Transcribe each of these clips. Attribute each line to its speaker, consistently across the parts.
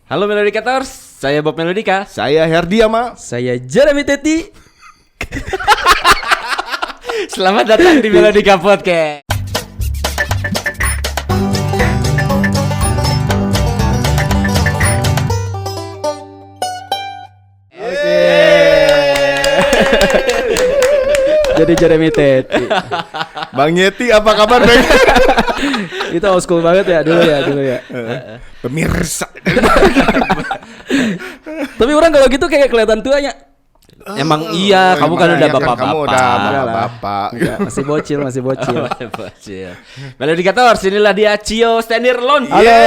Speaker 1: Halo Melodicators, saya Bob Melodika.
Speaker 2: Saya Herdiama.
Speaker 3: Saya Jeremy Teti.
Speaker 1: Selamat datang di Melodika Podcast.
Speaker 3: Jadi Jeremy Teti.
Speaker 2: Bang Yeti, apa kabar Bang?
Speaker 3: Itu old school banget ya dulu ya.
Speaker 2: Pemirsa.
Speaker 3: Tapi orang kalau gitu kayak kelihatan tuanya.
Speaker 1: Emang iya, kamu kan udah bapak-bapak.
Speaker 2: Kamu udah bapak-bapak.
Speaker 3: Ya, masih bocil.
Speaker 1: Bocil. Melodicators, inilah dia Cio Stenirlon.
Speaker 3: Halo.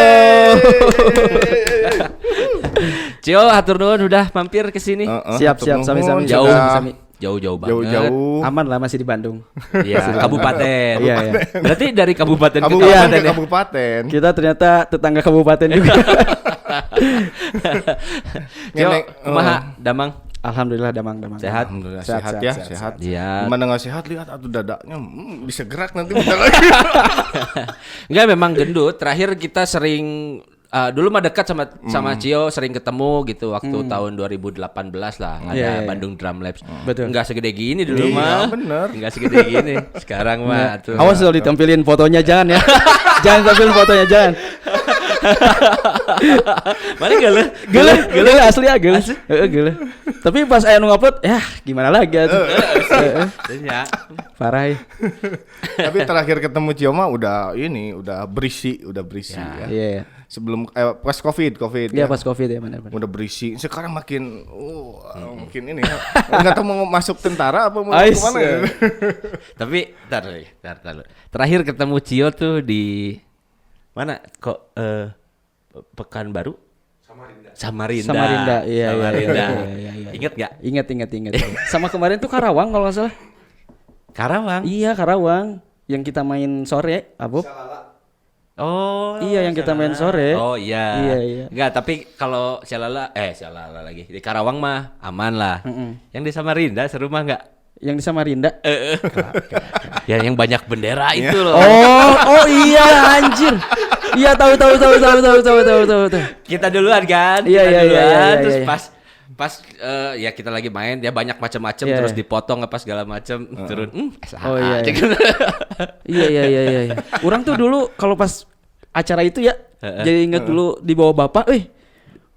Speaker 1: Cio, hatur nuhun udah mampir ke sini.
Speaker 3: Siap, sami-sami.
Speaker 1: Jauh banget.
Speaker 2: Jauh-jauh.
Speaker 3: Aman lah, masih di Bandung.
Speaker 1: Iya, kabupaten.
Speaker 3: Iya.
Speaker 1: Berarti dari kabupaten ke
Speaker 2: Kabupaten
Speaker 1: kabupaten
Speaker 2: ke
Speaker 1: ya?
Speaker 2: kabupaten.
Speaker 3: Kita ternyata tetangga kabupaten juga.
Speaker 1: Cio, kumaha Damang?
Speaker 3: Alhamdulillah damang.
Speaker 1: Sehat?
Speaker 2: Alhamdulillah sehat ya, sehat.
Speaker 1: Iya.
Speaker 2: Gimana nggak sehat, lihat atuh dadanya bisa gerak nanti bentar lagi.
Speaker 1: Enggak, memang gendut. Terakhir kita sering dulu mah dekat sama Cio, sering ketemu gitu waktu tahun 2018 lah, ada
Speaker 3: Iya.
Speaker 1: Bandung Drum Labs.
Speaker 3: Betul.
Speaker 1: Enggak segede gini dulu
Speaker 2: Iya,
Speaker 1: mah.
Speaker 2: bener.
Speaker 1: Enggak segede gini. Sekarang mah tuh.
Speaker 3: Awas kalau ditampilin fotonya jangan ya. Jangan tampilin fotonya jangan.
Speaker 1: Mana gele?
Speaker 3: Gele asli ya gele. Gele. Tapi pas aya nu ngupload, ya gimana lagi atuh.
Speaker 1: Ya.
Speaker 3: Parah ya.
Speaker 2: Tapi terakhir ketemu Cio mah udah berisi ya.
Speaker 3: Iya.
Speaker 2: Sebelum pas Covid
Speaker 3: Iya
Speaker 2: ya.
Speaker 3: pas Covid ya benar.
Speaker 2: Udah berisi. Sekarang makin mungkin ini ya. Enggak tahu mau masuk tentara apa mau
Speaker 3: Ais,
Speaker 2: kemana ya.
Speaker 1: Tapi tar. Terakhir ketemu Cio tuh di mana kok Pekanbaru? Samarinda.
Speaker 3: Iya.
Speaker 1: Ingat gak?
Speaker 3: Ingat. Sama kemarin tuh Karawang kalau nggak salah.
Speaker 1: Karawang.
Speaker 3: Iya Karawang. Yang kita main sore, Abob.
Speaker 1: Oh.
Speaker 3: Iya yang kita main sore.
Speaker 1: Oh iya.
Speaker 3: Iya.
Speaker 1: Enggak, tapi kalau Sialala lagi. Di Karawang mah aman lah. Yang di Samarinda seru mah enggak?
Speaker 3: Yang di Samarinda.
Speaker 1: Ya yang banyak bendera itu loh.
Speaker 3: Oh iya anjir. Iya tahu.
Speaker 1: Kita duluan kan?
Speaker 3: Iya.
Speaker 1: Terus pas ya kita lagi main, dia banyak macam-macam,
Speaker 3: Iya.
Speaker 1: terus dipotong apa segala macam, turun.
Speaker 3: Oh iya. Orang tuh dulu kalau pas acara itu ya, jadi inget dulu di bawah bapak,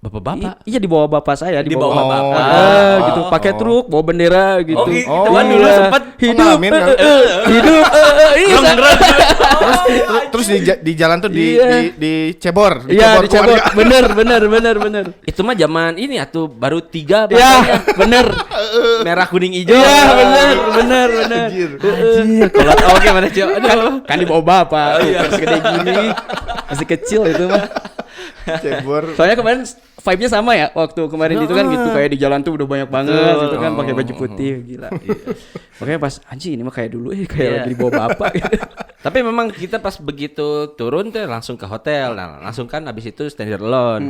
Speaker 1: Bapak-bapak.
Speaker 3: Iya di bawah bapak saya,
Speaker 1: Di bawah bapak.
Speaker 3: gitu, pakai truk, bawa bendera gitu.
Speaker 1: Oh, gitu kan dulu
Speaker 3: iya.
Speaker 1: sempet
Speaker 3: hidup,
Speaker 2: ngalamin kan?
Speaker 3: hidup, iya.
Speaker 2: Terus di jalan tuh
Speaker 3: Iya.
Speaker 2: dicebor.
Speaker 3: Iya, dicabut.
Speaker 2: keluarga.
Speaker 3: Bener.
Speaker 1: Itu mah zaman ini atuh baru 3
Speaker 3: Ya, bener.
Speaker 1: merah kuning hijau.
Speaker 3: Iya, bener.
Speaker 2: Anjir.
Speaker 1: Kalau oke mana Cio? Aduh.
Speaker 3: Kan di bawah bapak, bukan segede gini. Masih kecil itu mah.
Speaker 2: Cebor.
Speaker 3: Soalnya kemarin vibe-nya sama ya waktu kemarin itu kan gitu, kayak di jalan tuh udah banyak banget gitu kan, pakai baju putih gila. Makanya pas anjing ini mah kayak dulu kayak lagi di bawah bapak gitu.
Speaker 1: Tapi memang kita pas begitu turun tuh langsung ke hotel. Nah, langsung kan abis itu standard alone.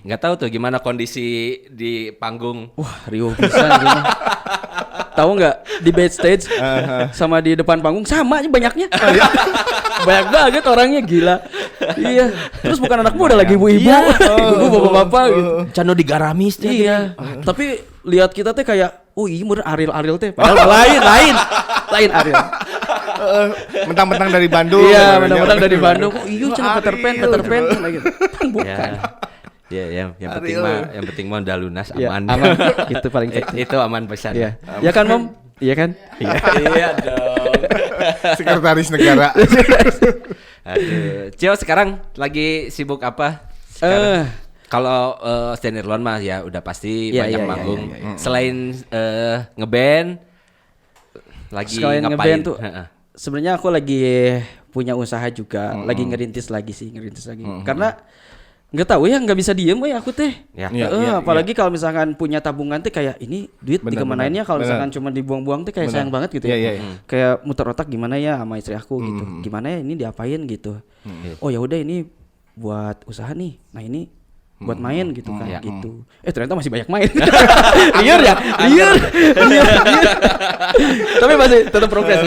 Speaker 1: Nggak tahu tuh gimana kondisi di panggung.
Speaker 3: Wah, riuh pisan gitu mah. Tahu nggak di backstage sama di depan panggung sama aja banyaknya. Banyak banget orangnya gila. Iya. Terus bukan anak muda lagi ibu-ibu. Ibu bapak-bapak gitu.
Speaker 1: Cano digaramis teh.
Speaker 3: Iya. Tapi lihat kita teh kayak iya bener Ariel teh. Padahal lain Ariel.
Speaker 2: Mentang-mentang dari Bandung.
Speaker 3: Iya, mentang-mentang dari Bandung. Iya, cina Peter Pan gitu. Bukan.
Speaker 1: Ya, yang penting mah udah lunas,
Speaker 3: Ya,
Speaker 1: aman.
Speaker 3: aman. Itu paling penting.
Speaker 1: Itu aman pesan.
Speaker 3: Iya. Ya kan, Mom? Iya kan?
Speaker 1: Iya dong.
Speaker 2: Sekretaris negara.
Speaker 1: Aduh, Cio sekarang lagi sibuk apa? Kalau Stenirlon mah ya udah pasti
Speaker 3: Iya,
Speaker 1: banyak
Speaker 3: iya,
Speaker 1: manggung.
Speaker 3: iya.
Speaker 1: Selain ngeband, lagi
Speaker 3: Sekalian
Speaker 1: ngapain?
Speaker 3: ngeband tuh. Sebenarnya aku lagi punya usaha juga, lagi ngerintis lagi. Karena nggak tahu ya, nggak bisa diem aku teh.
Speaker 1: Ya.
Speaker 3: Apalagi kalau misalkan punya tabungan teh kayak ini duit
Speaker 2: Bener,
Speaker 3: dikemanainnya, kalau
Speaker 2: bener.
Speaker 3: misalkan cuma dibuang-buang teh kayak
Speaker 2: Bener.
Speaker 3: sayang banget gitu ya.
Speaker 2: Iya.
Speaker 3: Kayak muter otak gimana ya sama istri aku gitu. Gimana ya ini diapain gitu. Oh ya udah ini buat usaha nih. Nah ini buat main gitu kan
Speaker 1: Iya.
Speaker 3: gitu. Ternyata masih banyak main. Liar ya, liar. Tapi masih tetap progres,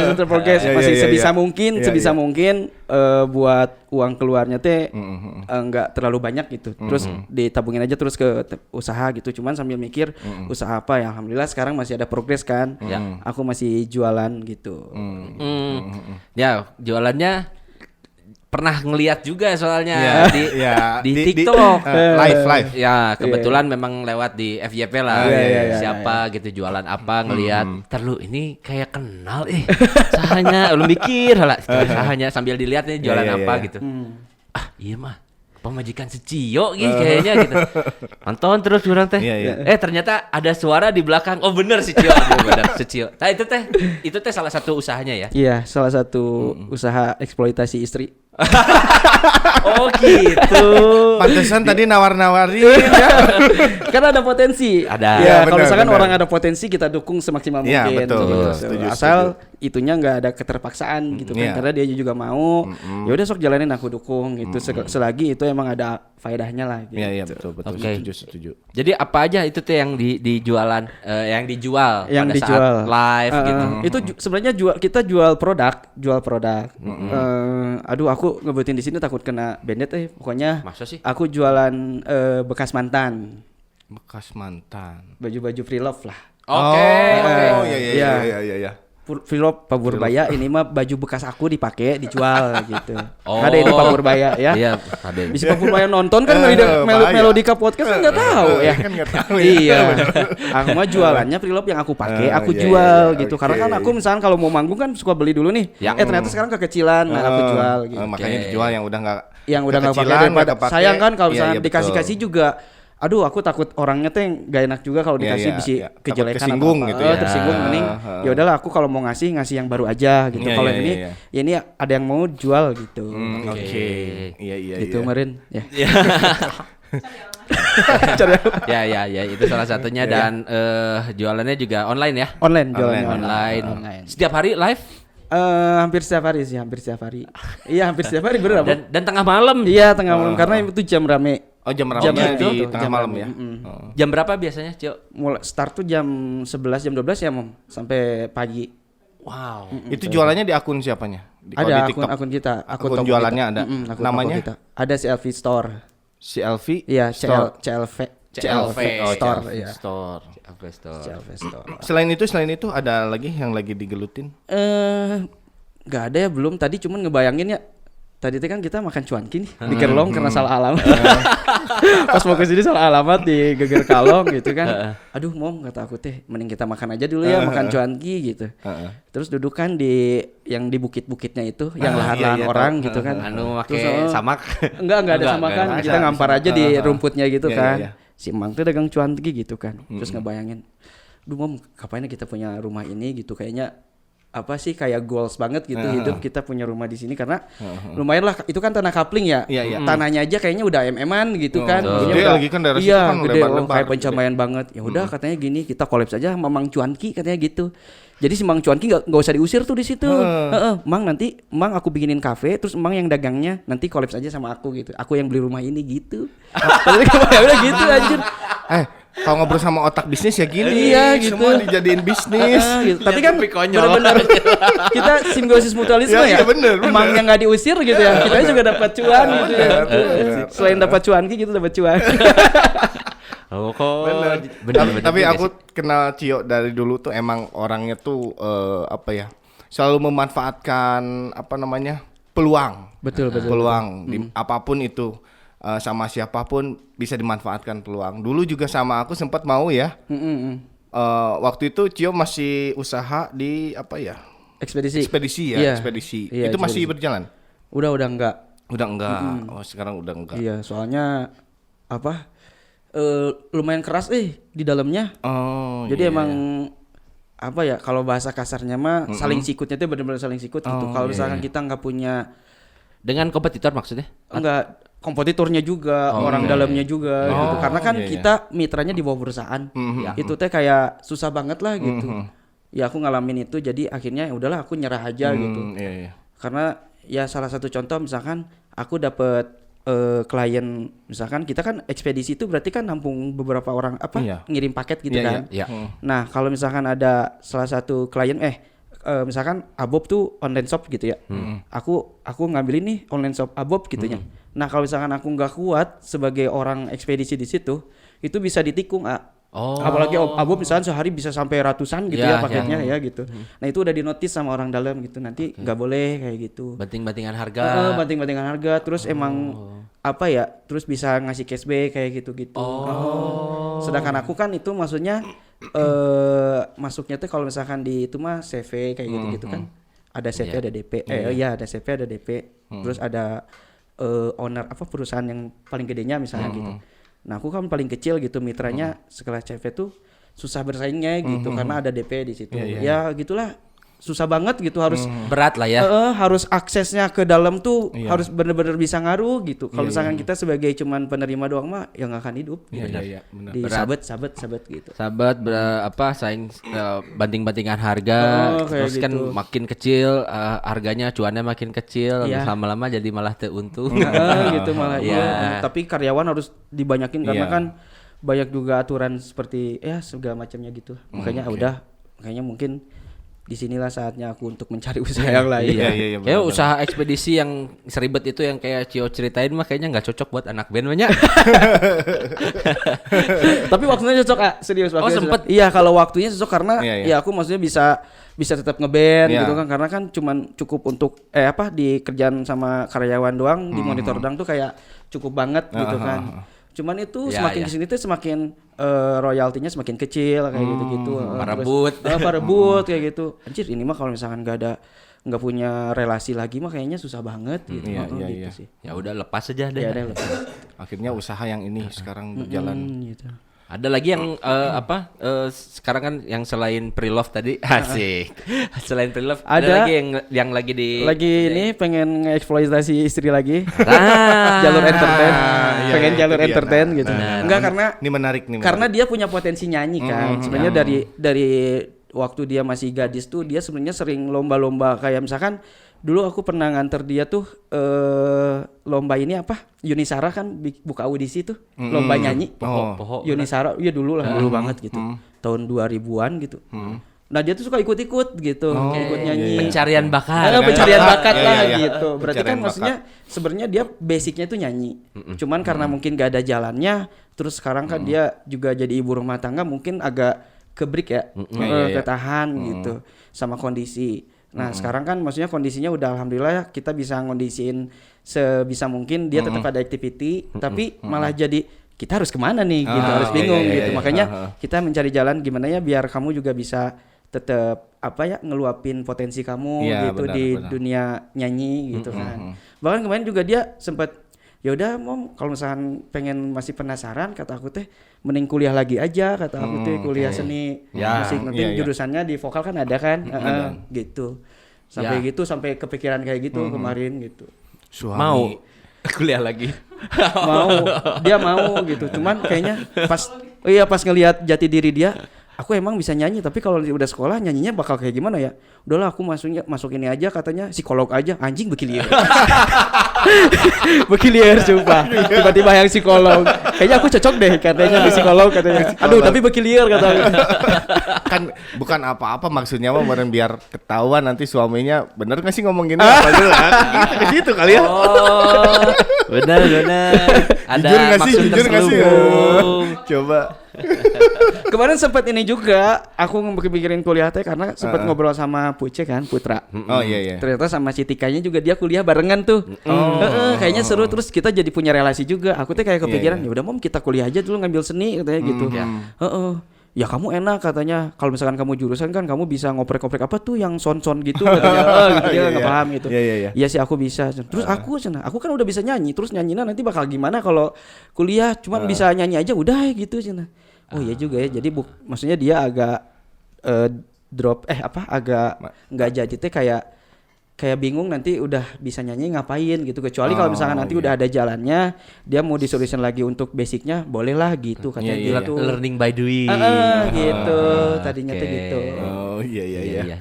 Speaker 2: Iya,
Speaker 3: masih
Speaker 2: iya,
Speaker 3: sebisa
Speaker 2: iya.
Speaker 3: mungkin,
Speaker 2: Iya,
Speaker 3: sebisa
Speaker 2: iya.
Speaker 3: mungkin buat uang keluarnya teh nggak terlalu banyak gitu. Terus ditabungin aja terus ke usaha gitu. Cuman sambil mikir usaha apa ya. Alhamdulillah sekarang masih ada progres kan.
Speaker 1: Ya.
Speaker 3: Aku masih jualan gitu.
Speaker 1: Ya, jualannya pernah ngeliat juga soalnya
Speaker 2: Iya,
Speaker 1: di
Speaker 2: iya.
Speaker 1: di TikTok.
Speaker 2: Live.
Speaker 1: Ya, kebetulan memang lewat di FYP lah.
Speaker 3: Iya,
Speaker 1: Siapa gitu jualan apa ngelihat. Terlu ini kayak kenal sahanya lu mikir lah sahanya sambil dilihat nih jualan
Speaker 2: Iya, iya,
Speaker 1: apa
Speaker 2: iya.
Speaker 1: gitu. Iya mah pemajikan si Cio gitu kayaknya gitu. Nonton terus orang teh.
Speaker 2: Iya,
Speaker 1: Ternyata ada suara di belakang. Oh bener si Cio. Aduh, bener si Cio. Nah itu teh salah satu usahanya ya.
Speaker 3: Iya, salah satu usaha eksploitasi istri.
Speaker 1: Oh gitu.
Speaker 2: Pantesan tadi nawar-nawarin ya.
Speaker 3: Karena ada potensi.
Speaker 1: Ada.
Speaker 3: Ya,
Speaker 2: Iya,
Speaker 3: kalau
Speaker 2: benar,
Speaker 3: misalkan
Speaker 2: benar.
Speaker 3: orang ada potensi kita dukung semaksimal
Speaker 2: Iya,
Speaker 3: mungkin.
Speaker 2: betul,
Speaker 3: Gitu.
Speaker 2: setuju,
Speaker 3: Asal itunya nggak ada keterpaksaan gitu kan.
Speaker 2: Iya.
Speaker 3: Karena dia juga mau. Ya udah sok jalanin aku dukung gitu. Selagi itu emang ada faedahnya lah gitu.
Speaker 2: Iya, betul.
Speaker 1: Oke.
Speaker 2: Setuju.
Speaker 1: Jadi apa aja itu tuh yang dijualan, yang dijual
Speaker 3: Yang
Speaker 1: pada
Speaker 3: dijual
Speaker 1: saat live gitu.
Speaker 3: Itu sebenarnya kita jual produk. Aduh aku ngebutin di sini takut kena bandit pokoknya.
Speaker 1: Masa sih?
Speaker 3: Aku jualan bekas mantan,
Speaker 2: Bekas mantan.
Speaker 3: baju-baju free love lah.
Speaker 1: Oke.
Speaker 2: Oh,
Speaker 3: Iya.
Speaker 2: iya.
Speaker 3: Free love Pak Purbaya ini mah baju bekas aku dipakai dijual gitu.
Speaker 1: Oh.
Speaker 3: Ada itu Pak Purbaya ya.
Speaker 1: Iya, ada.
Speaker 3: Bisa Pak Purbaya nonton kan
Speaker 2: bahaya.
Speaker 3: Melodika Podcast kan nggak tahu ya.
Speaker 2: Kan nggak tahu ya.
Speaker 3: Iya. Aku mah jualannya free love yang aku pakai, aku
Speaker 2: iya,
Speaker 3: jual
Speaker 2: iya,
Speaker 3: gitu.
Speaker 2: oke.
Speaker 3: Karena kan aku misalkan kalau mau manggung kan suka beli dulu nih.
Speaker 1: Ya.
Speaker 3: Ternyata sekarang kekecilan, nah aku jual gitu.
Speaker 2: Makanya
Speaker 1: Oke.
Speaker 2: dijual yang udah nggak
Speaker 3: Nggak pakai
Speaker 2: kekecilan,
Speaker 3: daripada
Speaker 2: nggak kepake.
Speaker 3: sayang kan kalau
Speaker 2: Iya,
Speaker 3: misalnya
Speaker 2: iya, betul.
Speaker 3: dikasih-kasih juga. Aduh, aku takut orangnya teh nggak enak juga kalau
Speaker 2: Iya,
Speaker 3: dikasih
Speaker 2: iya,
Speaker 3: bisa
Speaker 2: iya. Takut
Speaker 3: kejelekan
Speaker 2: tersinggung
Speaker 3: apa-apa.
Speaker 2: gitu ya.
Speaker 3: Tersinggung mending ya udahlah aku kalau mau ngasih yang baru aja gitu.
Speaker 2: Iya,
Speaker 3: Kalau
Speaker 2: iya,
Speaker 3: ini
Speaker 2: iya.
Speaker 3: ya ini ada yang mau jual gitu.
Speaker 2: Oke. Iya.
Speaker 3: Gitu kemarin ya.
Speaker 1: Ya, itu salah satunya dan jualannya juga online ya.
Speaker 3: Online jualannya
Speaker 1: Online.
Speaker 3: online.
Speaker 1: Setiap hari live
Speaker 3: Hampir setiap hari sih, hampir setiap hari. Iya, hampir setiap hari bener apa?
Speaker 1: dan tengah malam.
Speaker 3: Iya, tengah malam karena itu jam rame.
Speaker 2: Oh, jam
Speaker 3: Jam
Speaker 2: ramenya
Speaker 3: itu
Speaker 2: di
Speaker 3: tuh,
Speaker 2: tengah
Speaker 3: jam
Speaker 2: malam
Speaker 3: rame.
Speaker 2: ya.
Speaker 3: Mm-mm.
Speaker 1: Jam berapa biasanya, Cio?
Speaker 3: Mulai start tuh jam 11 jam 12 ya, Mom, sampai pagi.
Speaker 1: Wow.
Speaker 2: Itu jualannya di akun siapanya? Kalau di
Speaker 3: Ada
Speaker 2: TikTok.
Speaker 3: akun kita,
Speaker 2: Akun
Speaker 3: toko
Speaker 2: jualannya
Speaker 3: kita.
Speaker 2: ada.
Speaker 3: Akun
Speaker 2: Namanya?
Speaker 3: toko kita. Ada CLV Store.
Speaker 2: CLV.
Speaker 3: Iya,
Speaker 2: Store.
Speaker 3: CLV
Speaker 1: CLV
Speaker 3: Store,
Speaker 2: CLV
Speaker 3: iya.
Speaker 2: Store.
Speaker 3: CLV Store.
Speaker 2: Selain itu ada lagi yang lagi digelutin?
Speaker 3: Nggak ada ya, belum. Tadi cuman ngebayangin ya. Tadi kan kita makan cuanki nih di Kerlong karena salah alamat. Pas mau kesini salah alamat di Geger Kalong gitu kan. Aduh Mom, kata aku teh mending kita makan aja dulu ya, makan cuanki gitu. Terus dudukan di yang di bukit-bukitnya itu, yang lahan-lahan
Speaker 2: iya,
Speaker 3: orang
Speaker 2: tahu.
Speaker 3: gitu kan.
Speaker 1: Anu
Speaker 3: Terus,
Speaker 1: pakai samak.
Speaker 3: Enggak ada sama kan.
Speaker 2: ada.
Speaker 3: Kita ngampar aja di rumputnya gitu
Speaker 2: Iya,
Speaker 3: kan.
Speaker 2: iya,
Speaker 3: Si Mang tuh dagang cuanki gitu kan. Terus ngebayangin, duh Mom, kapan kita punya rumah ini gitu, kayaknya apa sih kayak goals banget gitu hidup kita punya rumah di sini karena lumayan lah, itu kan tanah kapling ya.
Speaker 2: Iya, iya.
Speaker 3: Tanahnya aja kayaknya udah MM-an gitu kan.
Speaker 2: Betul.
Speaker 3: Jadinya
Speaker 2: Gede
Speaker 3: udah-
Speaker 2: lagi kan daerah situ
Speaker 3: iya,
Speaker 2: kan
Speaker 3: gede,
Speaker 2: lebar-lebar
Speaker 3: kayak
Speaker 2: gitu.
Speaker 3: pencapaian banget. Ya udah katanya gini, kita kolaps aja sama Mang Cuanki katanya gitu. Jadi si Mang Cuanki nggak usah diusir tuh di situ. Mang nanti aku bikinin kafe, terus Mang yang dagangnya nanti kolaps aja sama aku gitu. Aku yang beli rumah ini gitu. Tapi udah gitu anjir.
Speaker 2: Kalau ngobrol sama otak bisnis ya gini.
Speaker 3: Iya, gitu.
Speaker 2: Semua dijadiin bisnis.
Speaker 3: Gitu. Tapi kan
Speaker 1: Tapi konyol.
Speaker 3: bener-bener kita simbiosis mutualisme
Speaker 2: Ya,
Speaker 3: ya.
Speaker 2: iya, bener.
Speaker 3: Emang yang nggak diusir gitu ya. Kita juga dapat cuan gitu ya.
Speaker 2: bener.
Speaker 3: Selain dapat cuan gitu dapat cuan.
Speaker 1: Oh, kok.
Speaker 2: Bener. Tapi
Speaker 1: juga
Speaker 2: aku
Speaker 1: sih.
Speaker 2: kenal Cio dari dulu tuh emang orangnya tuh apa ya? Selalu memanfaatkan apa namanya? Peluang.
Speaker 3: Betul.
Speaker 2: Peluang di apapun itu. Sama siapapun bisa dimanfaatkan peluang. Dulu juga sama aku sempat mau ya. Waktu itu Cio masih usaha di apa ya? Ekspedisi ya,
Speaker 3: Iya.
Speaker 2: ekspedisi.
Speaker 3: Iya,
Speaker 2: Itu masih
Speaker 3: ekspedisi.
Speaker 2: berjalan?
Speaker 3: Udah enggak.
Speaker 2: Udah enggak. Oh, sekarang udah enggak.
Speaker 3: Iya, soalnya apa? Lumayan keras di dalamnya.
Speaker 2: Oh.
Speaker 3: Jadi
Speaker 2: iya.
Speaker 3: emang apa ya, kalau bahasa kasarnya mah saling sikutnya tuh benar-benar saling sikut gitu. Kalau misalkan kita nggak punya
Speaker 1: Dengan kompetitor maksudnya?
Speaker 3: enggak kompetitornya juga, orang dalamnya juga gitu. Karena kan kita mitranya di bawah perusahaan. Ya, itu teh kayak susah banget lah gitu. Ya aku ngalamin itu, jadi akhirnya ya udahlah aku nyerah aja gitu.
Speaker 2: Iya.
Speaker 3: Karena ya salah satu contoh misalkan aku dapet klien, misalkan kita kan ekspedisi itu berarti kan nampung beberapa orang ngirim paket gitu kan.
Speaker 1: Iya.
Speaker 3: Nah kalau misalkan ada salah satu klien misalkan Abob tuh online shop gitu ya. Aku ngambilin nih online shop Abob gitu ya. Nah kalau misalkan aku nggak kuat sebagai orang ekspedisi di situ, itu bisa ditikung. Apalagi Abob misalkan sehari bisa sampai ratusan gitu ya paketnya ya gitu. Nah itu udah dinotis sama orang dalam gitu, nanti nggak boleh kayak gitu.
Speaker 1: Banting-bantingan harga.
Speaker 3: Banting-bantingan harga, terus emang terus bisa ngasih cashback kayak gitu-gitu. Sedangkan aku kan itu maksudnya masuknya tuh kalau misalkan di itu mah CV kayak gitu-gitu kan. Ada CV ada DP. Ada CV ada DP. Terus ada owner perusahaan yang paling gedenya misalnya gitu. Nah aku kan paling kecil gitu, mitranya sekelas CV tuh susah bersaingnya gitu karena ada DP di situ. Ya gitulah, susah banget gitu, harus
Speaker 1: berat lah ya.
Speaker 3: Harus aksesnya ke dalam tuh harus bener-bener bisa ngaruh gitu. Kalau misalkan kita sebagai cuman penerima doang mah ya nggak akan hidup.
Speaker 2: Iya, benar.
Speaker 3: Di sabet gitu.
Speaker 1: Sahabat saing banting-bantingan harga, terus kan
Speaker 3: gitu.
Speaker 1: makin kecil harganya, cuannya makin kecil, lama-lama jadi malah teruntung.
Speaker 3: Gitu malah. Tapi karyawan harus dibanyakin karena kan banyak juga aturan seperti segala macamnya gitu. Makanya makanya mungkin disinilah saatnya aku untuk mencari usaha yang lain.
Speaker 2: Iya.
Speaker 1: Kayak usaha ekspedisi yang seribet itu yang kayak Cio ceritain mah kayaknya nggak cocok buat anak band banyak.
Speaker 3: Tapi waktunya cocok serius waktunya.
Speaker 1: Sempet.
Speaker 3: Iya kalau waktunya cocok karena
Speaker 2: Iya.
Speaker 3: aku maksudnya bisa tetap ngeband gitu kan, karena kan cuman cukup untuk di kerjaan sama karyawan doang, di monitor doang tuh kayak cukup banget gitu kan. Cuman itu semakin kesini tuh semakin royaltinya semakin kecil kayak gitu-gitu. Parebut kayak gitu. Anjir ini mah kalau misalkan nggak punya relasi lagi mah kayaknya susah banget gitu. Gitu sih.
Speaker 1: Ya udah lepas aja deh.
Speaker 3: Ya udah lepas.
Speaker 2: Akhirnya usaha yang ini sekarang berjalan.
Speaker 3: Gitu.
Speaker 1: Ada lagi yang sekarang kan yang selain pre-love tadi asik. Selain pre-love ada lagi yang lagi
Speaker 3: ini pengen ngeeksploitasi istri lagi. Jalur entertain. Pengen jalur entertain gitu. Enggak karena
Speaker 2: ini menarik nih.
Speaker 3: Karena dia punya potensi nyanyi kan. Sebenarnya dari waktu dia masih gadis tuh dia sebenarnya sering lomba-lomba kayak misalkan dulu aku pernah nganter dia tuh lomba ini Yunisara kan buka audisi tuh lomba nyanyi.
Speaker 1: Poho.
Speaker 3: Yunisara dulu banget gitu. Tahun 2000-an gitu. Nah dia tuh suka ikut-ikut gitu, ikut nyanyi.
Speaker 1: Pencarian bakat.
Speaker 3: Pencarian bakat lah
Speaker 2: Iya.
Speaker 3: gitu. Berarti kan maksudnya sebenarnya dia basicnya tuh nyanyi. Cuman karena mungkin gak ada jalannya, terus sekarang kan dia juga jadi ibu rumah tangga, mungkin agak kebreak ya, ketahan gitu sama kondisi. Nah sekarang kan maksudnya kondisinya udah alhamdulillah ya, kita bisa ngondisiin sebisa mungkin dia tetap ada activity, tapi malah jadi kita harus kemana nih gitu, harus bingung gitu. Makanya kita mencari jalan gimana ya biar kamu juga bisa tetap ngeluapin potensi kamu gitu di dunia nyanyi gitu kan. Bahkan kemarin juga dia sempat ya udah Mom, kalau misalkan pengen masih penasaran kata aku teh mending kuliah lagi aja kata aku teh, kuliah seni musik nanti jurusannya di vokal kan ada kan gitu. Sampai kepikiran kayak gitu kemarin gitu.
Speaker 1: Mau kuliah lagi.
Speaker 3: Dia mau gitu. Cuman kayaknya pas ngelihat jati diri dia, aku emang bisa nyanyi, tapi kalau udah sekolah nyanyinya bakal kayak gimana ya? Udahlah aku masuk ini aja, katanya psikolog aja. Anjing bekilier. Bekilier coba. Tiba-tiba yang psikolog. Kayaknya aku cocok deh katanya di psikolog katanya. Aduh, tapi bekilier katanya.
Speaker 2: Kan bukan apa-apa maksudnya mah biar ketahuan nanti suaminya bener nggak sih ngomong gini apa jelas ke situ kali ya.
Speaker 1: Oh, benar. Ada
Speaker 2: jujur nggak sih? Coba.
Speaker 3: Kemarin sempat ini juga aku kepikirin kuliah teh karena sempat ngobrol sama Puce kan, Putra.
Speaker 2: Oh iya.
Speaker 3: Ternyata sama si Tikanya juga dia kuliah barengan tuh. Kayaknya seru, terus kita jadi punya relasi juga. Aku teh kayak kepikiran ya udah Mom kita kuliah aja dulu ngambil seni katanya gitu. Ya kamu enak katanya, kalau misalkan kamu jurusan kan kamu bisa ngoprek-ngoprek apa tuh yang son-son gitu katanya. Gitu dia nggak paham gitu. Iya sih aku bisa. Terus aku kan udah bisa nyanyi, terus nyanyinya nanti bakal gimana kalau kuliah cuman bisa nyanyi aja udah gitu cina. Oh iya juga ya. Jadi maksudnya dia agak drop agak nggak jadi teh kayak bingung nanti udah bisa nyanyi ngapain gitu, kecuali kalau misalkan nanti udah ada jalannya dia mau disolution lagi untuk basicnya bolehlah gitu katanya gitu.
Speaker 1: Learning by doing.
Speaker 3: Gitu tadinya tuh gitu.
Speaker 2: iya.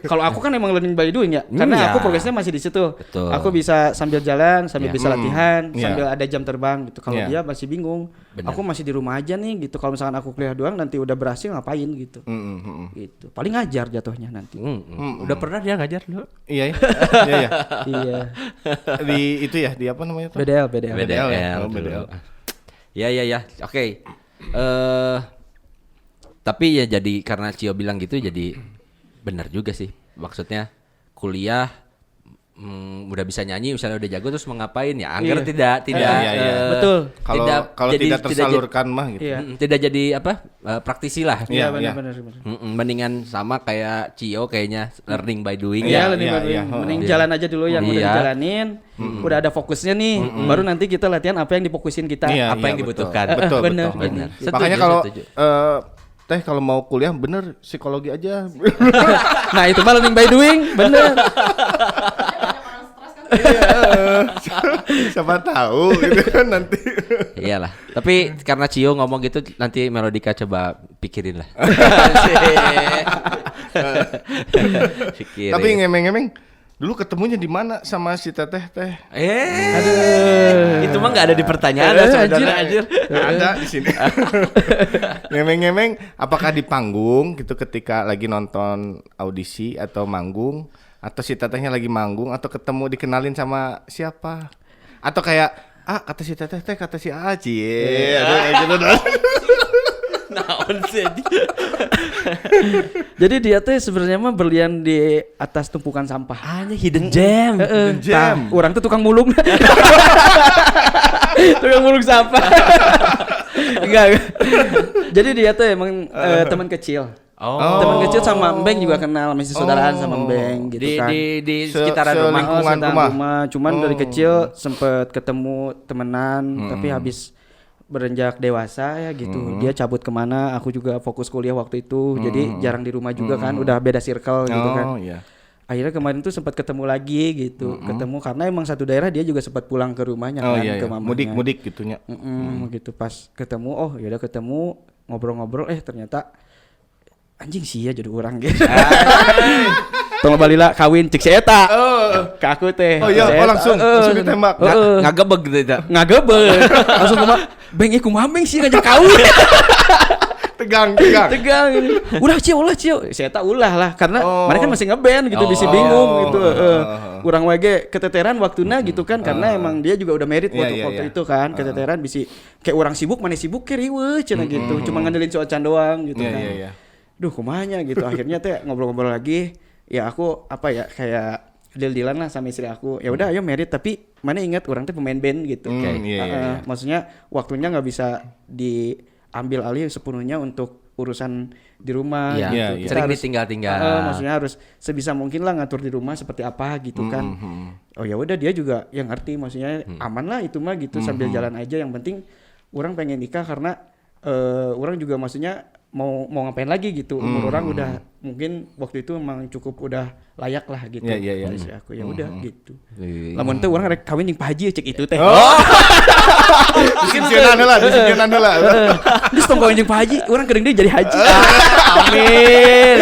Speaker 3: Kalau aku kan emang learning by doing ya, karena
Speaker 1: Iya.
Speaker 3: aku progresnya masih di situ.
Speaker 1: Betul.
Speaker 3: Aku bisa sambil jalan, sambil bisa latihan,
Speaker 2: Iya.
Speaker 3: sambil ada jam terbang gitu. Kalau
Speaker 2: Iya.
Speaker 3: dia masih bingung,
Speaker 1: Benar.
Speaker 3: aku masih di rumah aja nih gitu. Kalau misalkan aku kuliah doang nanti udah berhasil ngapain gitu. Gitu. Paling ngajar jatuhnya nanti.
Speaker 1: Udah pernah dia ngajar dulu?
Speaker 2: Iya.
Speaker 3: Iya.
Speaker 2: Di itu ya, di apa namanya tuh?
Speaker 3: BDL.
Speaker 2: BDL ya? Oh,
Speaker 1: dulu.
Speaker 2: BDL.
Speaker 1: Ya. Oke. Tapi ya jadi karena Cio bilang gitu jadi benar juga sih. Maksudnya kuliah udah bisa nyanyi misalnya udah jago terus mau ngapain ya? Angger tidak
Speaker 2: Iya.
Speaker 3: Betul.
Speaker 2: Kalau tidak tersalurkan mah gitu.
Speaker 3: Iya.
Speaker 1: tidak jadi apa? Praktisi lah.
Speaker 2: Iya,
Speaker 3: benar.
Speaker 1: Mendingan sama kayak Cio kayaknya learning by doing
Speaker 3: Iya,
Speaker 1: ya.
Speaker 3: learning by doing.
Speaker 2: iya.
Speaker 3: Mending jalan aja dulu yang udah
Speaker 1: Iya.
Speaker 3: dijalanin, udah ada fokusnya nih. Baru nanti kita latihan apa yang difokusin kita.
Speaker 2: Iya,
Speaker 1: Apa yang
Speaker 2: betul.
Speaker 1: dibutuhkan.
Speaker 2: Betul,
Speaker 3: Benar.
Speaker 2: betul.
Speaker 1: Benar.
Speaker 2: Makanya
Speaker 1: Setuju,
Speaker 2: kalau
Speaker 1: setuju.
Speaker 2: Teh kalau mau kuliah bener psikologi aja.
Speaker 3: Nah, itu mah learning by doing, bener.
Speaker 2: Siapa tahu gitu kan nanti.
Speaker 1: Iyalah. Tapi karena Cio ngomong gitu nanti Melodika coba pikirin lah. Pikirin.
Speaker 2: Tapi ngemeng-ngemeng dulu ketemunya di mana sama si Teteh teh?
Speaker 1: Itu mah nggak ada di pertanyaan sebenarnya anjir.
Speaker 2: Ada di sini. Ngemeng-ngemeng apakah di panggung gitu ketika lagi nonton audisi atau manggung atau si Tetehnya lagi manggung atau ketemu dikenalin sama siapa? Atau kayak kata si Teteh teh kata si Aci. Ada kayak gitu dong.
Speaker 1: Naon sih?
Speaker 3: Jadi dia tuh sebenarnya mah berlian di atas tumpukan sampah.
Speaker 1: Hanya hidden gem.
Speaker 2: Jam.
Speaker 3: Orang tuh tukang mulung. Tukang mulung sampah. Enggak. Jadi dia tuh emang teman kecil. Teman kecil sama Mbeng juga kenal, masih saudaraan sama Mbeng gitu kan.
Speaker 1: Di sekitaran rumah.
Speaker 2: Lingkungan
Speaker 3: sekitaran
Speaker 2: rumah.
Speaker 3: Cuman dari kecil sempet ketemu temenan, tapi habis berenjak dewasa ya gitu. Dia cabut kemana, aku juga fokus kuliah waktu itu. Jadi jarang di rumah juga kan, udah beda circle gitu kan.
Speaker 2: Iya.
Speaker 3: Akhirnya kemarin tuh sempat ketemu lagi gitu. Ketemu karena emang satu daerah dia juga sempat pulang ke rumahnya kan, ke mamanya.
Speaker 2: Mudik gitunya.
Speaker 3: Gitu pas ketemu, oh yaudah ketemu ngobrol-ngobrol, ternyata anjing sih ya jadi orang gitu. Tolong balila kawin cek si eta. Ke aku teh.
Speaker 2: Oh iya, langsung ditembak.
Speaker 1: Ngagebeg gitu ya.
Speaker 3: Ngagebeg. Langsung kumaha, "Beng ieu kumaha Beng sih ngajak kawin."
Speaker 2: Tegang.
Speaker 3: Tegang. Ulah cio. Si eta ulah lah karena mereka masih ngeband gitu, bisa bingung gitu. Kurang wage keteteran waktuna gitu kan karena emang dia juga udah merit waktu itu kan. Keteteran bisa kayak orang sibuk mana sibuk ke riweuh cenah gitu. Cuma ngandelin si Ocan doang gitu kan.
Speaker 2: Iya.
Speaker 3: Duh kumanya gitu. Akhirnya teh ngobrol-ngobrol lagi. Ya aku apa ya kayak deal-dealan lah sama istri aku. Ya udah ayo merit tapi mana ingat orang teh pemain band gitu.
Speaker 2: Iya.
Speaker 3: Maksudnya waktunya nggak bisa diambil alih sepenuhnya untuk urusan di rumah.
Speaker 1: Iya.
Speaker 3: Gitu.
Speaker 2: Iya.
Speaker 3: Kita
Speaker 1: Sering
Speaker 3: harus
Speaker 1: ditinggal-tinggal.
Speaker 3: maksudnya harus sebisa mungkin lah ngatur di rumah seperti apa gitu kan. Oh ya udah dia juga yang ngerti maksudnya aman lah itu mah gitu sambil jalan aja. Yang penting orang pengen nikah karena orang juga maksudnya mau ngapain lagi gitu. Umur orang udah mungkin waktu itu emang cukup udah layak lah gitu.
Speaker 2: Iya.
Speaker 3: Istri aku ya udah gitu.
Speaker 1: Iya.
Speaker 3: Lamun teh orang rek kawin jeung Pak Haji cek itu teh.
Speaker 2: Disingkirkan heula.
Speaker 3: Geus tong kawin jeung Pak Haji, urang geuning deui jadi haji.
Speaker 1: Amin.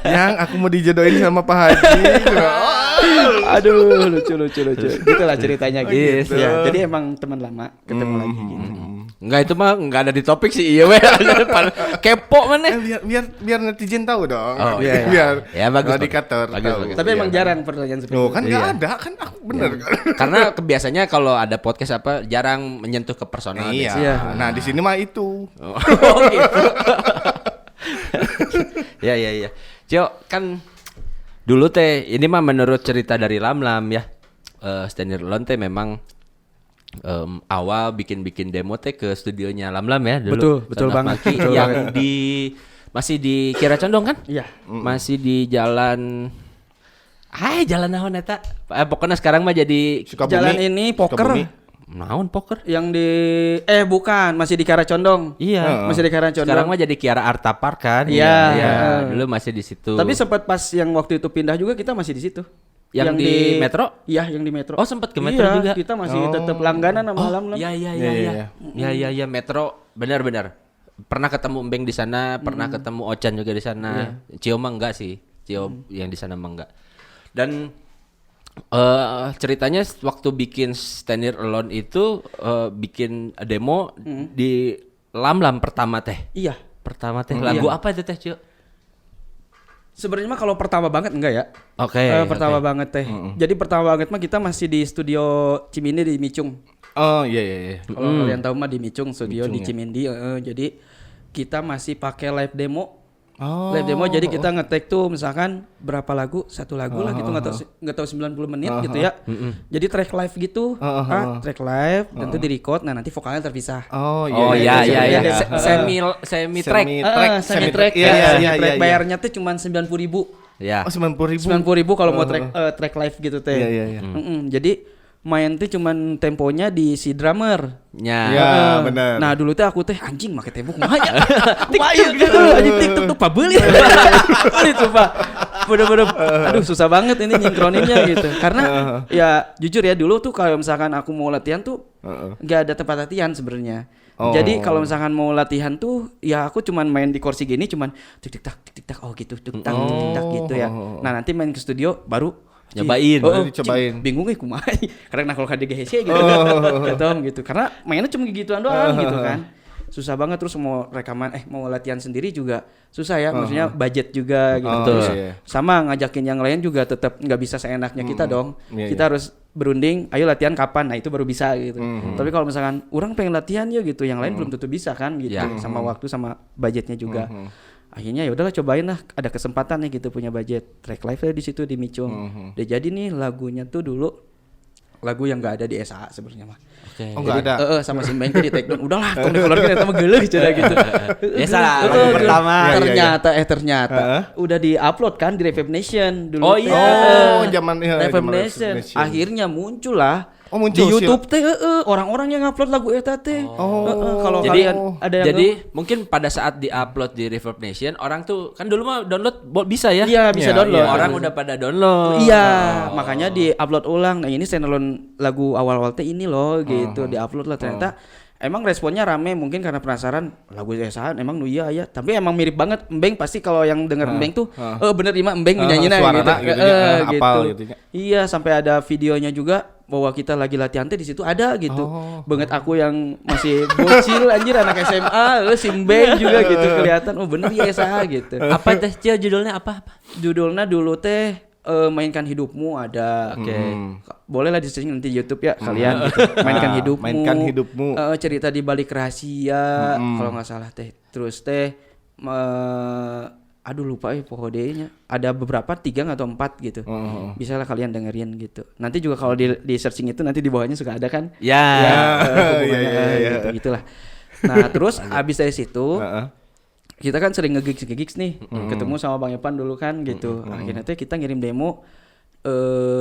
Speaker 2: Yang aku mau dijodohin sama Pak Haji.
Speaker 3: Aduh, lucu. Gitulah ceritanya gitu.
Speaker 1: Yes.
Speaker 3: Ya, jadi emang teman lama ketemu lagi gitu.
Speaker 1: Enggak itu mah enggak ada di topik sih iya weh. Kepo mana?
Speaker 2: Biar netizen tahu dong.
Speaker 1: Oh,
Speaker 3: iya.
Speaker 2: Biar
Speaker 1: Ya, bagus,
Speaker 2: indikator.
Speaker 1: bagus.
Speaker 3: Tapi emang jarang pertanyaan seperti
Speaker 2: Loh,
Speaker 3: itu.
Speaker 2: kan
Speaker 1: Iya.
Speaker 2: nggak ada kan aku bener kan.
Speaker 1: Karena kebiasanya kalau ada podcast apa jarang menyentuh ke personal.
Speaker 2: Iya.
Speaker 3: Iya.
Speaker 2: Nah di sini mah itu.
Speaker 1: Oh gitu. Ya. Cio kan dulu teh ini mah menurut cerita dari Lamlam ya. Stand Alone teh memang awal bikin demo teh ke studionya Lamlam ya dulu.
Speaker 3: Betul
Speaker 1: Son of
Speaker 3: banget.
Speaker 1: Maki
Speaker 3: Betul
Speaker 1: yang
Speaker 3: banget.
Speaker 1: masih di Kira Condong kan?
Speaker 3: Iya.
Speaker 1: Masih di jalan jalan naon eta? Pokoknya sekarang mah jadi
Speaker 2: Sukabumi.
Speaker 3: Jalan ini poker
Speaker 2: Sukabumi.
Speaker 1: naon poker?
Speaker 3: yang di bukan, masih di Karacondong.
Speaker 1: Iya.
Speaker 3: Masih di Karacondong.
Speaker 1: Sekarang mah jadi Kiara Arta Park kan?
Speaker 3: Iya.
Speaker 1: Dulu masih di situ.
Speaker 3: Tapi sempat pas yang waktu itu pindah juga kita masih di situ.
Speaker 1: Yang di Metro?
Speaker 3: Iya, yang di Metro.
Speaker 1: Oh, sempat ke Metro juga.
Speaker 3: Kita masih tetap langganan sama Lamlam.
Speaker 1: Iya. Metro benar. pernah ketemu Embeng di sana, pernah ketemu Ocan juga di sana. Cio mah enggak sih. Cio yang di sana mah enggak. Dan ceritanya waktu bikin Stand Here Alone itu bikin demo di Lam pertama teh.
Speaker 3: Iya.
Speaker 1: Pertama teh lagu apa itu teh, Cio?
Speaker 3: Sebenarnya mah kalau pertama banget enggak ya?
Speaker 1: Oke.
Speaker 3: Pertama banget teh. Jadi pertama banget mah kita masih di studio Cimindi di Micung.
Speaker 2: Oh iya.
Speaker 3: Kalau kalian tahu mah di Micung studio di Cimindi. Jadi kita masih pakai live demo. Live demo jadi kita nge-take tuh misalkan berapa lagu, satu lagu lah gitu nggak tahu 90 menit gitu ya. Jadi track live gitu, track live dan itu di-record. Nah nanti vokalnya terpisah.
Speaker 2: Oh
Speaker 1: iya.
Speaker 2: Semi
Speaker 1: track.
Speaker 3: Semi track.
Speaker 2: Iya.
Speaker 3: Bayarnya tuh cuma 90.000.
Speaker 1: Ya.
Speaker 2: Oh 90.000.
Speaker 3: 90.000 kalau mau track live gitu teh.
Speaker 2: Iya.
Speaker 3: Jadi main tuh cuman temponya di si drummer.
Speaker 1: Ya.
Speaker 2: Benar.
Speaker 3: Nah dulu teh aku teh anjing make tempo kumaha ya. TikTok gitu. Anjing TikTok tuh pabeuli. Itu Pak. Bener-bener aduh susah banget ini nyingkroninnya gitu. Karena ya jujur ya dulu tuh kalau misalkan aku mau latihan tuh enggak ada tempat latihan sebenarnya. Jadi kalau misalkan mau latihan tuh ya aku cuman main di kursi gini cuman tik tak oh gitu tik tak gitu ya. Nah nanti main ke studio baru
Speaker 1: nyobain,
Speaker 2: dicobain.
Speaker 3: Bingung kumaha. Karena kalau kada GHC gitu. Gitu. Karena mainnya cuma gituan doang gitu kan. Susah banget terus mau rekaman mau latihan sendiri juga susah ya. Maksudnya budget juga gitu. Terus sama ngajakin yang lain juga tetap enggak bisa seenaknya kita dong. Kita harus berunding, ayo latihan kapan. Nah, itu baru bisa gitu. Tapi kalau misalkan orang pengen latihan ya gitu, yang lain belum tentu bisa kan gitu. Sama waktu sama budgetnya juga. Akhirnya ya udahlah cobain lah, ada kesempatan nih gitu punya budget track live di situ di Micung. Udah jadi nih lagunya tuh dulu lagu yang enggak ada di SA sebenarnya mah.
Speaker 2: Oh enggak ada.
Speaker 3: Sama si Mbeng di take down. Udahlah, tong dikeluarkeun eta mah geuleuh cenah gitu.
Speaker 1: Biasa lah lagu pertama.
Speaker 3: Ternyata udah di-upload kan di Reverb Nation dulu.
Speaker 1: Oh iya.
Speaker 2: Zaman
Speaker 3: Reverb Nation. Akhirnya muncul lah.
Speaker 2: Muncul
Speaker 3: di YouTube teh orang-orang yang upload lagu eta teh. Kalau kalian ada yang
Speaker 1: jadi mungkin pada saat di-upload di Reverb Nation orang tuh kan dulu mah download bisa ya?
Speaker 3: Iya, bisa download.
Speaker 1: Orang udah pada download.
Speaker 3: Iya, makanya di-upload ulang. Nah, ini standalone lagu awal-awal teh ini loh gitu, di-upload lah ternyata. Emang responnya rame mungkin karena penasaran lagu Esaan emang nu iya ya. Tapi emang mirip banget Embeng pasti kalau yang denger Embeng tuh bener ima Embeng nyanyinya gitu. Gitu. Iya, sampai ada videonya juga bahwa kita lagi latihan teh di situ ada gitu. Banget aku yang masih bocil anjir anak SMA, si Embeng juga gitu kelihatan. Oh bener ya Esa gitu.
Speaker 1: Apa teh Cia judulnya apa?
Speaker 3: Judulnya dulu teh Mainkan Hidupmu ada. Boleh lah di-searching nanti YouTube ya kalian gitu. Mainkan Hidupmu. Cerita di balik rahasia kalau nggak salah teh. Terus teh aduh lupa pokoknya ada beberapa 3 atau 4 gitu. Bisa lah kalian dengerin gitu. Nanti juga kalau di searching itu nanti di bawahnya suka ada kan?
Speaker 1: Ya.
Speaker 3: Gitulah. Nah, terus abis dari situ kita kan sering nge-gigs nih, ketemu sama Bang Epan dulu kan gitu. Akhirnya tuh kita ngirim demo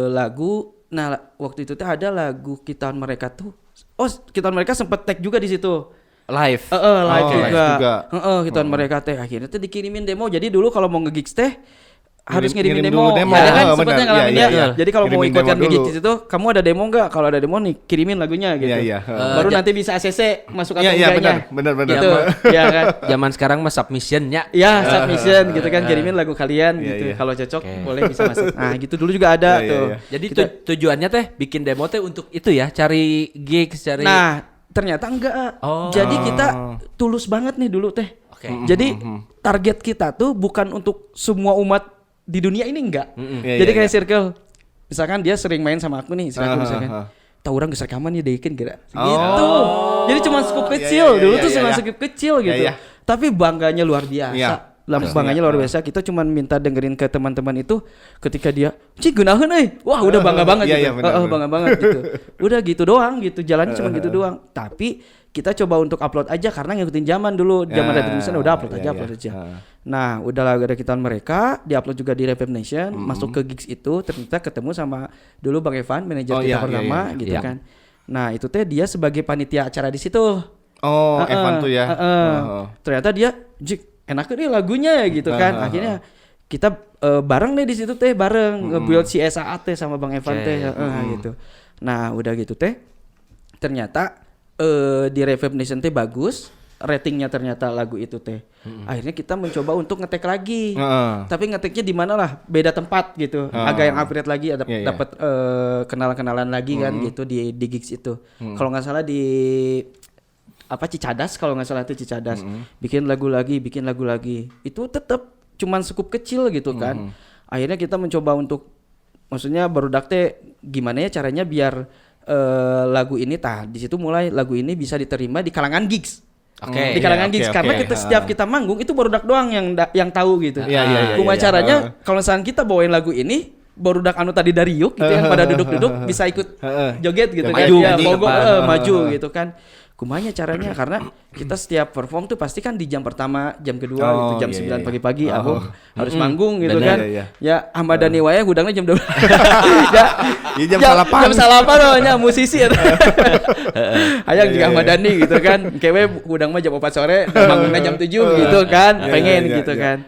Speaker 3: lagu. Nah, waktu itu tuh ada lagu Kitaan Mereka tuh. Oh, Kitaan Mereka sempet tag juga di situ.
Speaker 1: Live.
Speaker 3: Live juga. Kitaan Mereka teh akhirnya tuh dikirimin demo. Jadi dulu kalau mau nge-gigs teh harus ngirimin demo. Ya kan sempetnya ngalamin ya. Jadi kalau mau ikutkan gigs itu, kamu ada demo enggak? Kalau ada demo nih kirimin lagunya gitu. Baru nanti bisa ACC masuk atau enggaknya.
Speaker 2: Benar.
Speaker 3: Gitu. Ya kan.
Speaker 1: Zaman sekarang mah submission-nya.
Speaker 3: Ya, submission gitu kan kirimin lagu kalian gitu. Kalau cocok boleh bisa masuk. Nah, gitu dulu juga ada tuh.
Speaker 1: Jadi tujuannya teh bikin demo teh untuk itu ya, cari gigs, cari.
Speaker 3: Nah, ternyata enggak. Jadi kita tulus banget nih dulu teh. Jadi target kita tuh bukan untuk semua umat di dunia ini enggak. Jadi kayak circle. Misalkan dia sering main sama aku nih, misalkan. Tahu orang geus rekaman ya deikin kira. Gitu. Jadi cuma skup kecil, dulu tuh cuma skup kecil gitu. Tapi bangganya luar biasa. Bangganya luar biasa. Kita cuma minta dengerin ke teman-teman itu ketika dia, "Cik gunaheun euy." Wah, udah bangga banget gitu. Bangga banget gitu. Udah gitu doang gitu. Jalannya cuma gitu doang. Tapi kita coba untuk upload aja karena ngikutin zaman dulu. Zaman Reverb Nation udah upload aja. Nah, udah lagu ada Kitaan Mereka, di-upload juga di Reverb Nation, masuk ke gigs itu, ternyata ketemu sama dulu Bang Evan, manajer kita pertama gitu kan. Nah, itu teh dia sebagai panitia acara di situ.
Speaker 2: Evan tuh ya.
Speaker 3: Ternyata dia, "Jik, enak nih lagunya ya," gitu kan. Akhirnya kita bareng nih di situ teh, bareng nge-build si SAA teh sama Bang Evan teh gitu. Nah, udah gitu teh. Ternyata di Reverb Nation teh bagus. ratingnya ternyata lagu itu teh. Akhirnya kita mencoba untuk ngetek lagi. Tapi ngeteknya di mana lah, beda tempat gitu. Agak yang upgrade lagi, ada dapat kenalan-kenalan lagi kan gitu di gigs itu. Kalau nggak salah di apa Cicadas, kalau nggak salah itu Cicadas. Bikin lagu lagi. Itu tetap cuman skup kecil gitu kan. Akhirnya kita mencoba untuk, maksudnya barudak teh gimana ya caranya biar lagu ini di situ mulai lagu ini bisa diterima di kalangan gigs. Di kalangan gigs karena kita setiap kita manggung itu barudak doang yang tahu gitu. Cuma caranya kalau misalnya kita bawain lagu ini barudak anu tadi dari yuk gitu kan pada duduk-duduk bisa ikut joget gitu kan. Maju gitu kan. Kumanya caranya karena kita setiap perform tuh pasti kan di jam pertama, jam kedua gitu, jam 9 pagi-pagi aku harus manggung gitu kan. Ya Ahmad Dhani wae gudangnya jam 12.
Speaker 2: jam salapan.
Speaker 3: Jam salapan namanya musisi ya. Hayang juga Ahmad Dhani gitu kan. Kewe gudang mah jam 4 sore, manggungnya jam 7 gitu kan. Pengen gitu kan.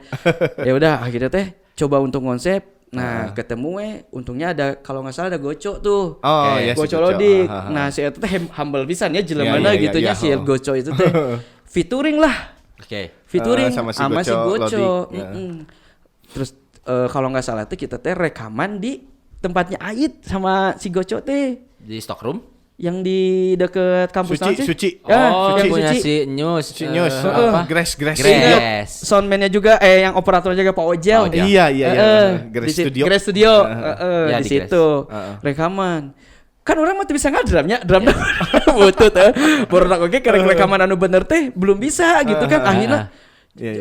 Speaker 3: Ya udah akhirnya teh coba untuk konsep. Nah, ketemu untungnya ada kalau nggak salah ada Goco tuh. Goco Lodik. Nah, si eta teh humble pisan ya jelemana gitu nya si Goco itu teh featuring lah. Featuring sama si Goco. Terus kalau nggak salah tuh kita teh rekaman di tempatnya Ait sama si Goco teh
Speaker 1: di stockroom
Speaker 3: yang di deket kampus
Speaker 2: Suci.
Speaker 1: Yang punya si News.
Speaker 2: Grace.
Speaker 3: Soundman-nya juga yang operatornya juga Pak Ojel.
Speaker 2: Iya. Grace Studio.
Speaker 3: Di situ rekaman. Kan orang mah tuh bisa ngadramnya, drum butut baru oke rekaman anu bener teh belum bisa gitu kan. Akhirnya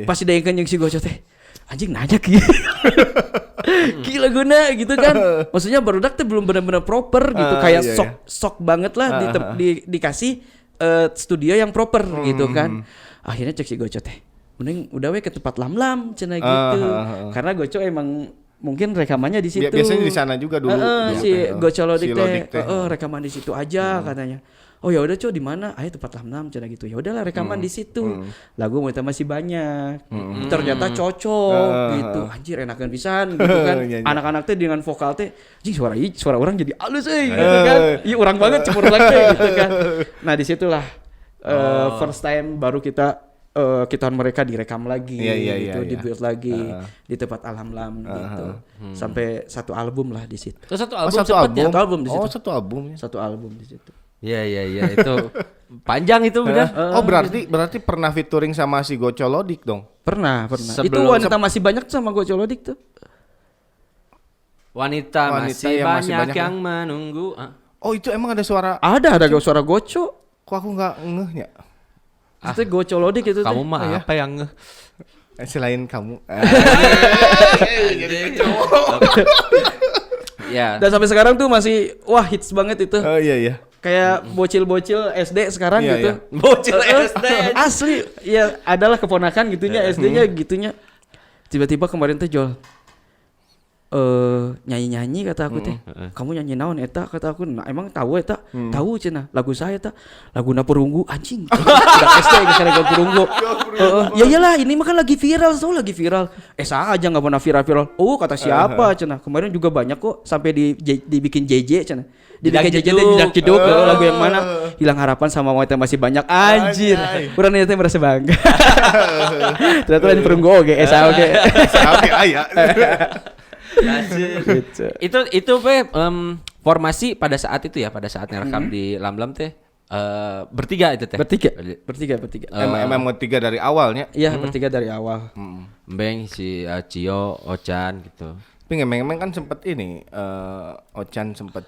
Speaker 3: pas didaengkeun jeung si Goco teh anjing nanya gila guna gitu kan. Maksudnya barudak tuh belum benar-benar proper gitu, kayak sok banget lah dikasih studio yang proper gitu kan. Akhirnya cek si Goco teh mending udah we ke tempat lam cenah gitu. Karena Goco emang mungkin rekamannya di situ.
Speaker 2: Biasanya di sana juga dulu.
Speaker 3: Si Goco Lodik teh rekaman di situ aja katanya. Oh ya udah di mana? Ayo tempat lam cenah gitu. Ya udahlah rekaman di situ. Lagu kita masih banyak. Ternyata cocok gitu. Anjir enakan pisan gitu kan. Anak-anak teh dengan vokal teh, anjing suara orang jadi halus gitu kan. Iya orang banget cemur teh gitu kan. Nah disitulah first time baru kita mereka direkam lagi gitu, dibuat lagi di tempat Alhamlam gitu. Sampai satu album lah di situ.
Speaker 1: Satu
Speaker 2: album
Speaker 1: di situ.
Speaker 3: Satu album di situ.
Speaker 1: Iya itu panjang itu benar.
Speaker 2: Berarti pernah featuring sama si Goco Lodik dong?
Speaker 3: Pernah. Itu wanita masih banyak sama Goco Lodik tuh.
Speaker 1: Wanita masih banyak yang menunggu.
Speaker 2: Oh itu emang ada suara?
Speaker 3: Ada suara Goco.
Speaker 2: Kok aku nggak ngehnya?
Speaker 3: Itu Goco Lodik itu.
Speaker 1: Kamu mah apa yang ngeh?
Speaker 2: Selain kamu.
Speaker 3: Ya. Dan sampai sekarang tuh masih hits banget itu.
Speaker 2: Oh iya.
Speaker 3: Kayak bocil-bocil SD sekarang gitu.
Speaker 1: Bocil SD.
Speaker 3: Asli. Ya adalah keponakan gitunya SD-nya gitunya. Tiba-tiba kemarin tuh Jol nyanyi kata aku teh. Kamu nyanyi naon eta kata aku. Nah, emang tahu eta? Tahu cenah. Lagu saya eta. Laguna Perunggu anjing. Udah SD geus lagu Perunggu. Ya iyalah ini mah kan lagi viral. Saha aja enggak pernah viral. Oh kata siapa cenah. Kemarin juga banyak kok sampai dibikin JJ cenah. Dibikin JJ Didak Jeduk lagu yang mana? Hilang Harapan sama Wanita Masih Banyak. Anjir. Urang teh merasa bangga. Ternyata lain Perunggu oge esa oge.
Speaker 2: Aya.
Speaker 1: Itu formasi pada saat itu ya, pada saat ngerekam di Lam teh bertiga itu teh.
Speaker 3: Bertiga.
Speaker 2: Emang tiga dari awalnya.
Speaker 3: Iya, bertiga dari awal.
Speaker 1: Mbeng si Cio, Ocan gitu.
Speaker 2: Tapi ngemeng kan sempet ini Ocan sempet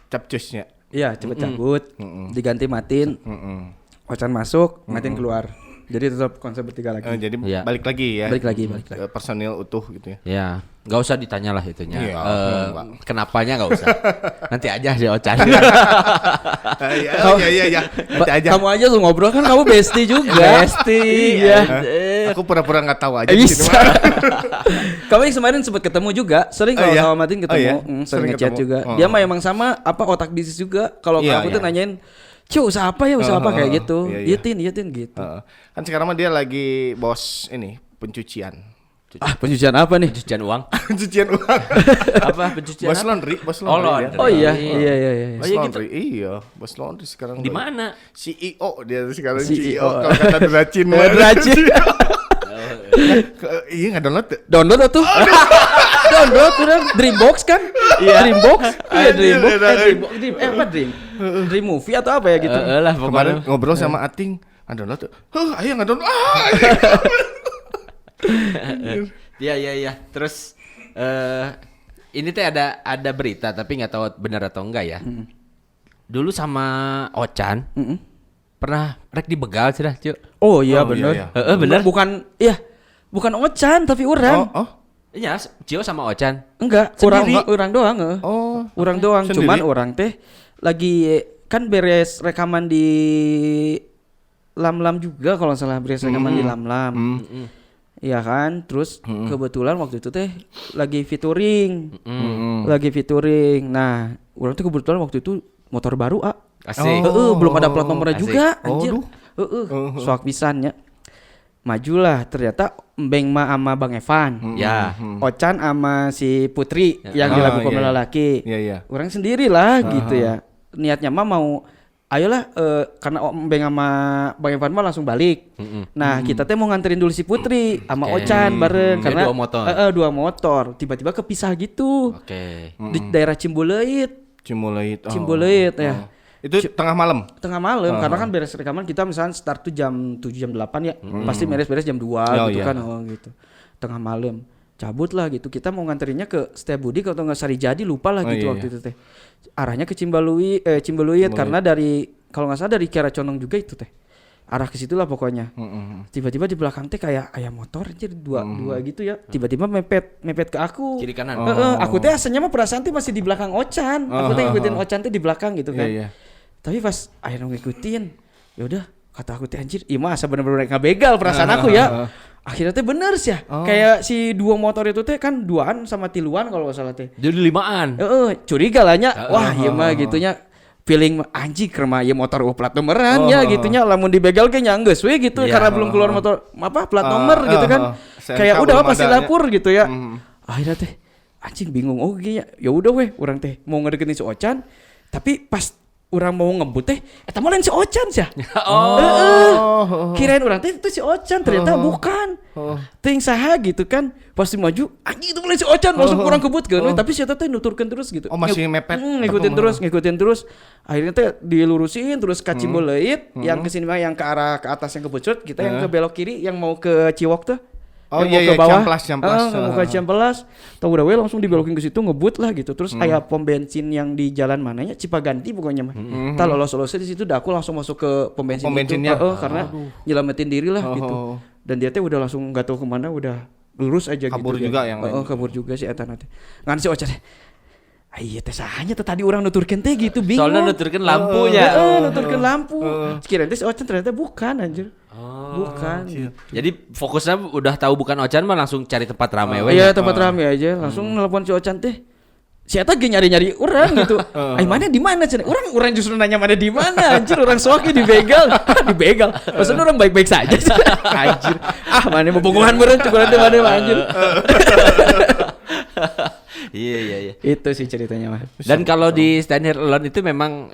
Speaker 2: capcusnya.
Speaker 3: Iya, cepet cabut, diganti Matin. Ocan masuk, Matin keluar. Jadi tetap konsep bertiga lagi.
Speaker 2: Jadi balik lagi ya.
Speaker 3: Balik lagi.
Speaker 2: Personil utuh gitu ya.
Speaker 1: Ya, nggak usah ditanya lah itunya. Kenapanya nggak usah. Nanti aja si Ocan.
Speaker 2: Iya. Nanti aja.
Speaker 3: Kamu aja tuh ngobrol kan kamu bestie juga.
Speaker 1: Iya.
Speaker 2: Aku pura-pura nggak tahu aja.
Speaker 3: Bisa. Kamu kemarin sempat ketemu juga. Sering kalau sama Matin ketemu. Sering ngechat juga. Dia mah emang sama otak bisnis juga. Kalau aku tuh nanyain, usaha apa kayak gitu. Iyatin gitu.
Speaker 2: Kan sekarang mah dia lagi bos ini pencucian.
Speaker 3: Pencucian apa nih?
Speaker 1: Pencucian uang.
Speaker 2: Cucian uang.
Speaker 1: Apa pencucian?
Speaker 2: Bos
Speaker 1: apa?
Speaker 2: laundry.
Speaker 1: Oh, laundry.
Speaker 3: Oh iya.
Speaker 2: Bos
Speaker 1: iya gitu.
Speaker 2: laundry. Iya, bos laundry sekarang.
Speaker 1: Di mana?
Speaker 2: CEO dia sekarang
Speaker 3: CEO.
Speaker 2: CEO. Kalau kata Deracin.
Speaker 3: Deracin.
Speaker 2: Iya enggak download.
Speaker 3: Download tuh. Download udah Dreambox kan? Iya. Dreambox. Iya Dreambox. Apa Dream movie atau apa ya gitu?
Speaker 1: Lah
Speaker 2: Kemarin
Speaker 1: pokoknya.
Speaker 2: ngobrol sama Ating, download tuh. Ayo enggak download.
Speaker 1: Iya. Terus ini teh ada berita tapi nggak tahu benar atau enggak ya. Dulu sama Ocan pernah rek dibegal sih dah, Cuk.
Speaker 3: Oh iya
Speaker 2: Oh,
Speaker 3: bener.
Speaker 2: iya,
Speaker 1: Bener.
Speaker 3: Bukan Ocan tapi orang.
Speaker 2: Oh.
Speaker 1: Iya, Cio sama Ocan.
Speaker 3: Enggak,
Speaker 1: Sendiri.
Speaker 3: orang doang.
Speaker 2: Oh.
Speaker 3: Orang doang.
Speaker 2: Sendiri?
Speaker 3: Cuman orang teh lagi kan beres rekaman di Lamlam juga kalau nggak salah beres rekaman di Lamlam. Iya kan, terus kebetulan waktu itu teh lagi featuring. Lagi featuring. Nah, orang tuh kebetulan waktu itu motor baru,
Speaker 1: Asik.
Speaker 3: belum ada plat nomornya
Speaker 1: asik.
Speaker 3: juga, anjir.
Speaker 2: Duh.
Speaker 3: Soak pisannya. Majulah, ternyata Mbeng Ma sama Bang Evan.
Speaker 1: Ya.
Speaker 3: Ocan sama si Putri yang di lagu Pemula Laki.
Speaker 2: Iya.
Speaker 3: Orang sendiri lah gitu ya. Niatnya mah mau ayolah karena Om Beng sama Bang Evan mah langsung balik. Nah, kita teh mau nganterin dulu si Putri sama
Speaker 1: Oke.
Speaker 3: Ocan bareng
Speaker 1: Dia
Speaker 3: karena
Speaker 1: dua motor.
Speaker 3: dua motor. Tiba-tiba kepisah gitu.
Speaker 1: Oke.
Speaker 3: Di daerah Cimbuleuit. Cimbuleuit ya.
Speaker 2: Itu tengah malam.
Speaker 3: Tengah malam karena kan beres rekaman kita misalnya start tuh jam 7 jam 8 ya. Pasti beres-beres jam 2 gitu
Speaker 2: iya.
Speaker 3: kan gitu. Tengah malam. Cabut lah gitu. Kita mau nganterinnya ke Setiabudi atau enggak Sari Jadi lupa lah gitu waktu itu teh. Arahnya ke Cimbuluit karena dari kalau enggak salah dari Kiara Condong juga itu teh. Arah ke situ lah pokoknya. Tiba-tiba di belakang teh kayak ayam motor anjir dua gitu ya. Tiba-tiba mepet ke aku.
Speaker 1: Kiri kanan.
Speaker 3: Aku teh asalnya mah perasaan teh masih di belakang Ocan. Aku teh ngikutin Ocan teh di belakang gitu kan.
Speaker 2: Iya.
Speaker 3: Tapi pas akhirnya ngikutin, ya udah kata aku teh anjir, iya masa bener-bener nggak begal perasaan aku ya. Akhirnya teh bener sih ya. Kayak si dua motor itu teh kan duaan sama tiluan kalau nggak salah teh.
Speaker 1: Jadi 5-an.
Speaker 3: Curiga lah nya. Wah, iya mah gitunya feeling anjing kerma ya motor plat nomeran ya gitunya lamun dibegal kayaknya geus we gitu karena belum keluar motor plat nomor gitu kan. Kayak udah pasti lapor gitu ya. Akhirnya teh anjing bingung ya udah weh orang teh mau ngedeketin si Ocan tapi pas orang mau ngebut teh eta mah lain si Ocan sih. Kirain orang teh itu si Ocan ternyata bukan. Ting saha gitu kan. Pasti maju anjing itu lain si Ocan langsung kurang kebutkeun tapi si eta teh nuturkeun terus gitu.
Speaker 2: Oh masih mepet.
Speaker 3: Ngikutin terus. Akhirnya teh dilurusin terus ke Cimbuleuit yang ke sini mah yang ke arah ke atas yang ke Pucut, kita yang ke belok kiri yang mau ke Ciwok tuh.
Speaker 2: Oh
Speaker 3: yang
Speaker 2: iya,
Speaker 3: mau ke bawah,
Speaker 2: Ciamplas.
Speaker 3: mau ke Ciamplas. Tahu udah we langsung dibelokin ke situ ngebut lah gitu. Terus aya pom bensin yang di jalan mananya Cipaganti pokoknya mah. Tah lolos di situ dah aku langsung masuk ke pom bensin itu.
Speaker 2: bensinnya.
Speaker 3: Karena nyelamatin diri lah gitu. Dan dia teh udah langsung enggak tahu kemana udah lurus aja
Speaker 2: Kabur
Speaker 3: gitu.
Speaker 2: juga yang lain.
Speaker 3: Kabur juga si eta teh. Ngan si Ocan. Iya teh sahanya teh tadi orang nuturkeun teh gitu bingung.
Speaker 1: Soalnya nuturkeun lampunya.
Speaker 3: Nuturkeun lampu. Kirain teh si Ocan ternyata bukan anjir. Bukan.
Speaker 1: Jadi fokusnya udah tahu bukan Ocan mah langsung cari tempat ramai we.
Speaker 3: Iya tempat ramai aja. Langsung nelpon si Ocan teh. Si Eta ge nyari-nyari orang gitu. Mana di mana cenah? Orang justru nanya mana di mana anjir orang soaknya dibegal. Dibegal. Maksudnya orang baik-baik saja. Anjir. Mana bobogohan meureun cukup teh mana anjir.
Speaker 1: Iya.
Speaker 3: Itu sih ceritanya mah.
Speaker 1: Dan kalau di Stand Here Alone itu memang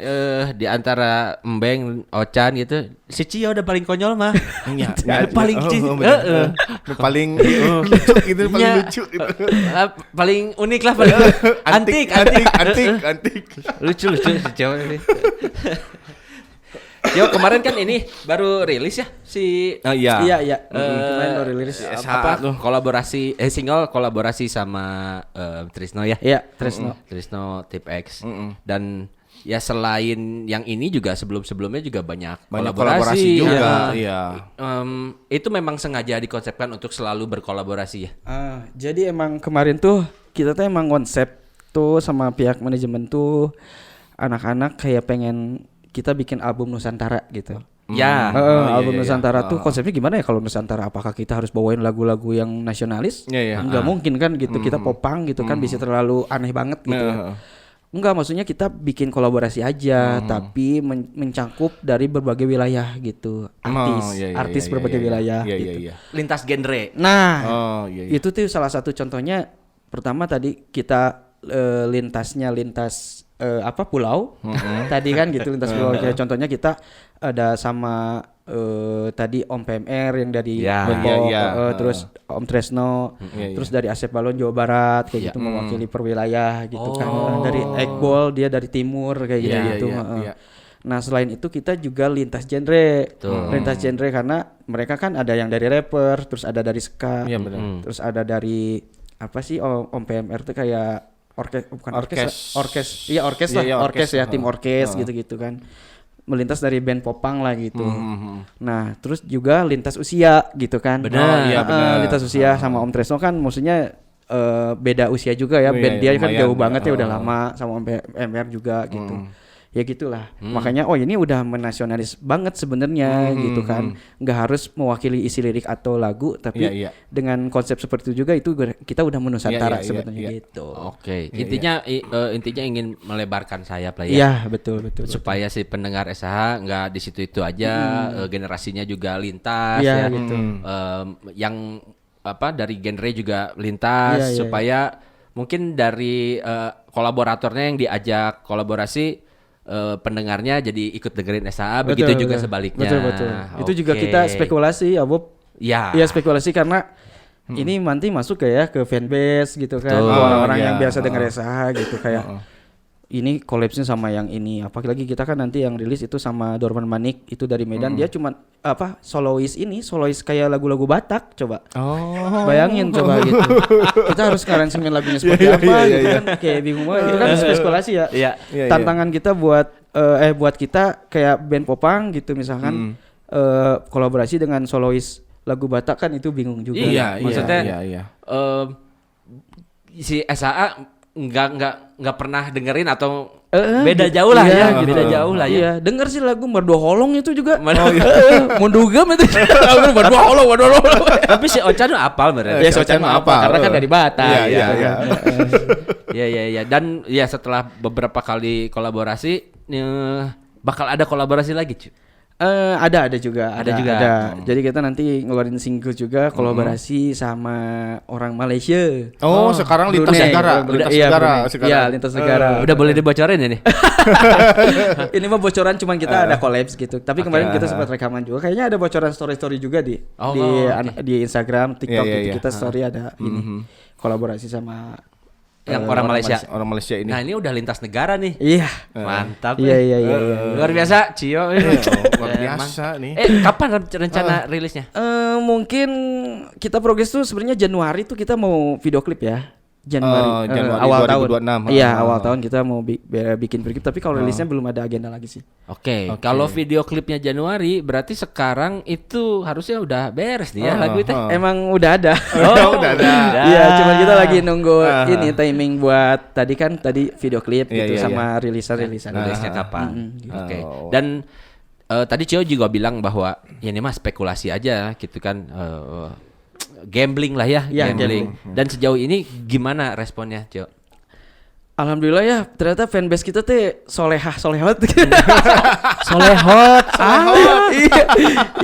Speaker 1: di antara Mbeng, Ocan gitu, si Cio udah paling konyol mah.
Speaker 2: Iya.
Speaker 1: Paling
Speaker 2: paling lucu gitu, paling
Speaker 1: Iya.
Speaker 2: lucu gitu.
Speaker 1: Paling unik lah, paling antik. Lucu si Cio ini. Cio kemarin kan ini baru rilis ya si
Speaker 2: Oh iya.
Speaker 3: Iya. Kemarin baru rilis.
Speaker 1: kolaborasi single kolaborasi sama Trisno ya.
Speaker 3: Iya, Trisno.
Speaker 1: Trisno Tip X. Dan ya selain yang ini juga sebelumnya juga banyak
Speaker 2: kolaborasi juga. Iya.
Speaker 1: Itu memang sengaja dikonsepkan untuk selalu berkolaborasi ya.
Speaker 3: Jadi emang kemarin tuh kita tuh emang konsep tuh sama pihak manajemen tuh anak-anak kayak pengen kita bikin album Nusantara gitu.
Speaker 1: Ya.
Speaker 3: Album Nusantara tuh konsepnya gimana ya kalau Nusantara? Apakah kita harus bawain lagu-lagu yang nasionalis?
Speaker 2: Iya.
Speaker 3: Enggak mungkin kan gitu. Kita popang gitu kan bisa terlalu aneh banget gitu. Ya. Enggak, maksudnya kita bikin kolaborasi aja, tapi mencangkup dari berbagai wilayah gitu, artis berbagai wilayah gitu.
Speaker 1: Lintas genre.
Speaker 3: Nah,
Speaker 2: iya.
Speaker 3: itu tuh salah satu contohnya. Pertama tadi kita lintas pulau, tadi kan gitu lintas pulau. Kayak contohnya kita ada sama tadi Om PMR yang dari Lombok, terus Om Tresno, terus dari Asep Balon Jawa Barat kayak gitu mewakili perwilayah gitu kan. Dari Ekbol dia dari timur kayak gitu. Nah selain itu kita juga lintas genre, karena mereka kan ada yang dari rapper, terus ada dari ska, terus ada dari apa sih Om PMR tuh kayak orkes ya, tim orkes gitu-gitu kan. Melintas dari band popang lah gitu. Nah, terus juga lintas usia gitu kan.
Speaker 1: Benar.
Speaker 3: Lintas usia sama Om Tresno kan maksudnya beda usia juga ya. Band dia kan jauh banget ya, udah lama, sama Om MR juga gitu. Ya gitulah. Makanya ini udah menasionalis banget sebenarnya gitu kan. Nggak harus mewakili isi lirik atau lagu, tapi dengan konsep seperti itu juga itu kita udah menusantara sebenarnya gitu.
Speaker 1: Oke. Intinya ingin melebarkan sayap lah ya.
Speaker 3: Iya, betul.
Speaker 1: Supaya si pendengar SH nggak di situ-itu aja, generasinya juga lintas ya.
Speaker 3: Gitu.
Speaker 1: Yang dari genre juga lintas supaya mungkin dari kolaboratornya yang diajak kolaborasi pendengarnya jadi ikut dengerin SHA, begitu juga sebaliknya.
Speaker 3: Betul. Itu juga kita spekulasi ya Bob. Iya spekulasi karena ini nanti masuk kayak ke fanbase gitu kan. Orang-orang yang biasa denger SHA gitu kayak ini collabsnya sama yang ini. Apalagi kita kan nanti yang rilis itu sama Dorman Manik itu dari Medan. Dia cuma solois kayak lagu-lagu Batak coba. Bayangin coba gitu. Kita harus ngaransemen lagunya seperti apa gitu kan. Kayak bingung banget. Itu kan spekulasi ya. Tantangan kita buat kita kayak band popang gitu misalkan kolaborasi dengan solois lagu Batak kan itu bingung juga.
Speaker 1: Maksudnya si SHA nggak pernah dengerin atau beda jauh lah ya, beda jauh lah ya.
Speaker 3: Iya, denger sih lagu Merdu Holong itu juga. Mundugam itu. Merdu Holong.
Speaker 1: Tapi si Ocha tuh apal berarti.
Speaker 3: Ya si Ocha mah apal karena kan dari Batak.
Speaker 1: Iya. Dan ya setelah beberapa kali kolaborasi bakal ada kolaborasi lagi, cuy.
Speaker 3: Ada juga. Jadi kita nanti ngeluarin single juga kolaborasi sama orang Malaysia.
Speaker 2: Sekarang lintas negara.
Speaker 3: Lintas negara.
Speaker 1: Udah boleh dibocorin ini.
Speaker 3: Ini mah bocoran cuman kita ada collabs gitu. Tapi kemarin kita sempat rekaman juga. Kayaknya ada bocoran story juga di Instagram, TikTok gitu. Kita story ada ini kolaborasi sama
Speaker 1: yang orang
Speaker 2: Malaysia ini.
Speaker 1: Nah, ini udah lintas negara nih.
Speaker 3: Iya.
Speaker 1: Mantap.
Speaker 3: Iya.
Speaker 1: Luar biasa, Cio.
Speaker 2: Luar biasa nih.
Speaker 1: Kapan rencana rilisnya?
Speaker 3: Mungkin kita progres tuh sebenarnya Januari tuh kita mau video klip ya. Januari awal
Speaker 2: 2026.
Speaker 3: Tahun. Iya, awal tahun kita mau bikin video klip, tapi kalau rilisnya belum ada agenda lagi sih.
Speaker 1: Oke. Kalau video klipnya Januari, berarti sekarang itu harusnya udah beres nih ya lagu itu.
Speaker 3: Emang udah ada.
Speaker 2: Udah ada.
Speaker 3: Iya, cuman kita lagi nunggu ini timing buat tadi video klip gitu sama rilisan.
Speaker 1: Rilisnya kapan? Oke. Dan tadi Cio juga bilang bahwa ya ini mah spekulasi aja gitu kan. Gambling lah ya, gambling. Dan sejauh ini gimana responnya, Cio?
Speaker 3: Alhamdulillah ya, ternyata fanbase kita teh solehot.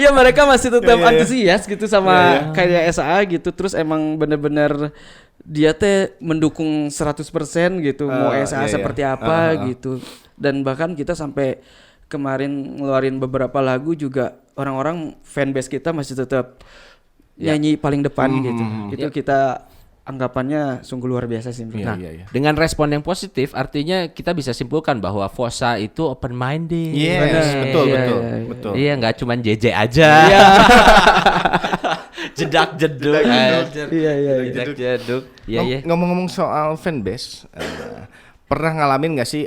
Speaker 3: Iya, mereka masih tetap antusias gitu sama kayak SA gitu. Terus emang bener-bener dia teh mendukung 100% gitu, mau SA seperti apa gitu. Dan bahkan kita sampai kemarin ngeluarin beberapa lagu juga orang-orang fanbase kita masih tetap nyanyi paling depan gitu. Itu kita anggapannya sungguh luar biasa sih.
Speaker 1: Dengan respon yang positif artinya kita bisa simpulkan bahwa Fossa itu open minded.
Speaker 2: Betul.
Speaker 1: Iya, nggak cuma JJ aja. Jedak-jeduk. Iya.
Speaker 2: Ngomong-ngomong soal fanbase, pernah ngalamin nggak sih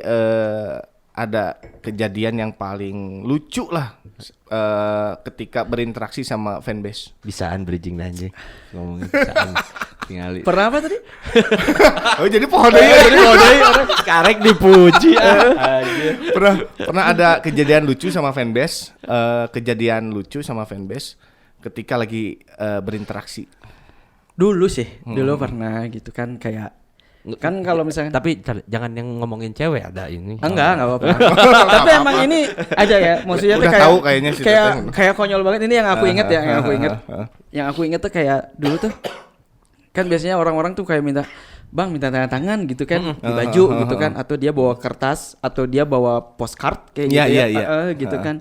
Speaker 2: ada kejadian yang paling lucu lah ketika berinteraksi sama fanbase?
Speaker 1: Bisaan bridging nanti ngomongin bisaan tinggali.
Speaker 3: Pernah apa tadi?
Speaker 2: Jadi pohon orang
Speaker 1: karek dipuji.
Speaker 2: Pernah ada kejadian lucu sama fanbase, ketika lagi berinteraksi.
Speaker 3: Dulu pernah gitu kan kayak Kan kalau misalnya
Speaker 1: Tapi jangan yang ngomongin cewek ada ini.
Speaker 3: enggak apa-apa. Tapi emang ini aja ya, maksudnya tuh
Speaker 2: Udah
Speaker 3: kayak
Speaker 2: tahu kayaknya si
Speaker 3: kayak konyol banget ini yang aku inget ya, yang aku inget. Yang aku inget tuh kayak dulu tuh kan biasanya orang-orang tuh kayak minta, "Bang, minta tanda tangan," gitu kan, di baju gitu kan, atau dia bawa kertas atau dia bawa postcard kayak gitu gitu kan.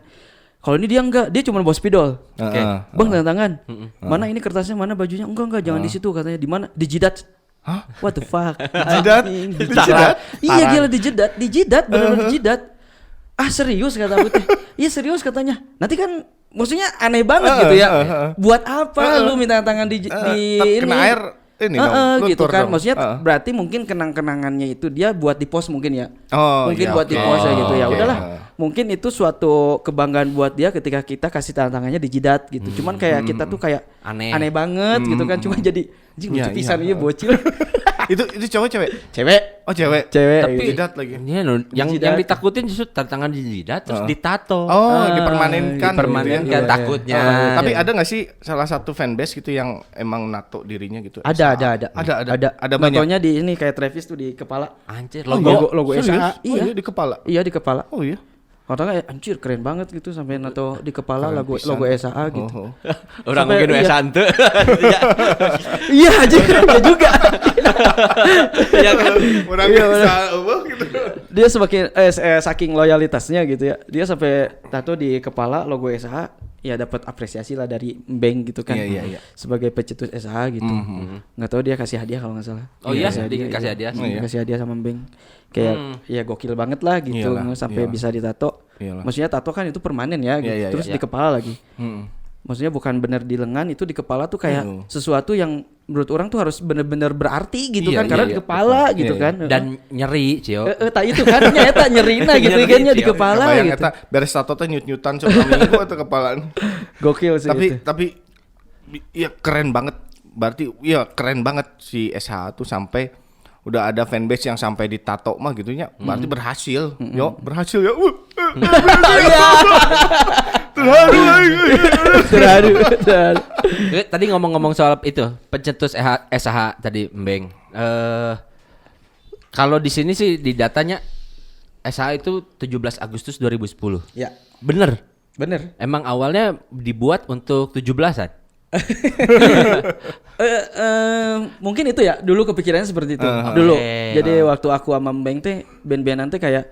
Speaker 3: Kalau ini dia enggak, dia cuma bawa spidol. Oke. Bang, tanda tangan. Mana ini kertasnya, mana bajunya? Enggak, jangan di situ katanya. Di mana? Di jidat. Hah? What the fuck?
Speaker 2: Jidat? Dijidat?
Speaker 3: Iya gila dijidat, benar-benar dijidat. Ah serius kata aku teh. Iya serius katanya. Nanti kan maksudnya aneh banget gitu ya. Buat apa lu minta tangan di ini?
Speaker 2: Kena air ini dong,
Speaker 3: gitu
Speaker 2: luntur
Speaker 3: kan.
Speaker 2: dong.
Speaker 3: Maksudnya berarti mungkin kenang-kenangannya itu dia buat di post mungkin ya.
Speaker 2: Oh,
Speaker 3: Mungkin
Speaker 2: iya,
Speaker 3: buat di
Speaker 2: oke.
Speaker 3: post ya gitu ya.
Speaker 2: Oke.
Speaker 3: Udahlah. Mungkin itu suatu kebanggaan buat dia ketika kita kasih tanda tangannya di jidat gitu. Cuman kayak kita tuh kayak
Speaker 1: Aneh.
Speaker 3: banget gitu kan. Cuma jadi anjing lucu
Speaker 2: Iya,
Speaker 3: pisan
Speaker 2: iya.
Speaker 3: iya bocil.
Speaker 2: Itu cowok cewek?
Speaker 3: Cewek.
Speaker 2: Oh cewek.
Speaker 1: Tapi
Speaker 2: Jidat lagi.
Speaker 1: Iya, no, yang
Speaker 3: Jidat.
Speaker 1: ditakutin justru tangan di jidat terus ditato.
Speaker 2: Oh, dipermanenkan.
Speaker 1: Dipermanenkan
Speaker 2: gitu ya.
Speaker 1: takutnya.
Speaker 2: Tapi ada nggak sih salah satu fanbase gitu yang emang nato dirinya gitu?
Speaker 3: Ada.
Speaker 2: Ada banyak.
Speaker 3: Contohnya di ini kayak Travis tuh di kepala.
Speaker 1: Anjir,
Speaker 3: Logo
Speaker 2: Serius?
Speaker 3: SAA.
Speaker 2: Oh, iya di kepala.
Speaker 3: Iya di kepala.
Speaker 2: Oh iya.
Speaker 3: Orang kayak anjir keren banget gitu sampai nato di kepala
Speaker 2: Keren
Speaker 3: logo
Speaker 2: pisan.
Speaker 3: SAA gitu.
Speaker 2: Oh.
Speaker 1: Orang
Speaker 3: Sampai-
Speaker 1: mungkin
Speaker 3: iya.
Speaker 1: santu.
Speaker 3: Iya aja ya juga.
Speaker 1: Iya kan?
Speaker 2: Orang
Speaker 3: Iya,
Speaker 2: biasa gitu.
Speaker 3: Dia semakin saking loyalitasnya gitu ya. Dia sampai tato di kepala logo SAA ya dapat apresiasi lah dari bank gitu kan.
Speaker 2: Iya.
Speaker 3: Sebagai pencetus SAA gitu. Nggak tahu dia kasih hadiah kalau nggak salah.
Speaker 1: Oh iya,
Speaker 3: Kasih
Speaker 1: dikasih hadiah.
Speaker 3: Iya, kasih hadiah sama bank. Kayak ya gokil banget lah gitu
Speaker 2: Iyalah,
Speaker 3: sampai
Speaker 2: iyalah.
Speaker 3: bisa ditato.
Speaker 2: Iyalah.
Speaker 3: Maksudnya tato kan itu permanen ya gitu.
Speaker 2: Iya,
Speaker 3: Terus
Speaker 2: iya.
Speaker 3: di kepala lagi.
Speaker 2: Mm.
Speaker 3: Maksudnya bukan bener di lengan, itu di kepala tuh kayak sesuatu yang menurut orang tuh harus bener-bener berarti gitu
Speaker 2: Iya,
Speaker 3: kan, karena
Speaker 2: iya,
Speaker 3: di
Speaker 2: iya,
Speaker 3: kepala
Speaker 2: betul.
Speaker 3: gitu
Speaker 2: Iya,
Speaker 3: kan.
Speaker 1: Dan nyeri, Cio.
Speaker 3: Tak itu kan nyata nyerina gitu
Speaker 1: Nyeri,
Speaker 3: kan ya di
Speaker 1: Cio.
Speaker 3: kepala
Speaker 2: Kebayang
Speaker 3: gitu.
Speaker 2: eta beres tato teh nyut-nyutan selama minggu atau kepalaan.
Speaker 3: Gokil sih itu.
Speaker 2: Tapi ya keren banget. Berarti ya keren banget si SH tuh sampai udah ada fanbase yang sampai ditato mah gitunya. Berarti berhasil. Yo, berhasil ya.
Speaker 3: Terharu.
Speaker 1: Tadi ngomong-ngomong soal itu, pencetus SH tadi, Mbeng. Kalau di sini sih di datanya SH itu 17 Agustus 2010.
Speaker 3: Ya,
Speaker 1: Bener.
Speaker 3: bener.
Speaker 1: Emang awalnya dibuat untuk 17-an.
Speaker 3: Mungkin itu ya dulu kepikirannya seperti itu dulu. Jadi waktu aku sama Mbeng teh band-bandan teh kayak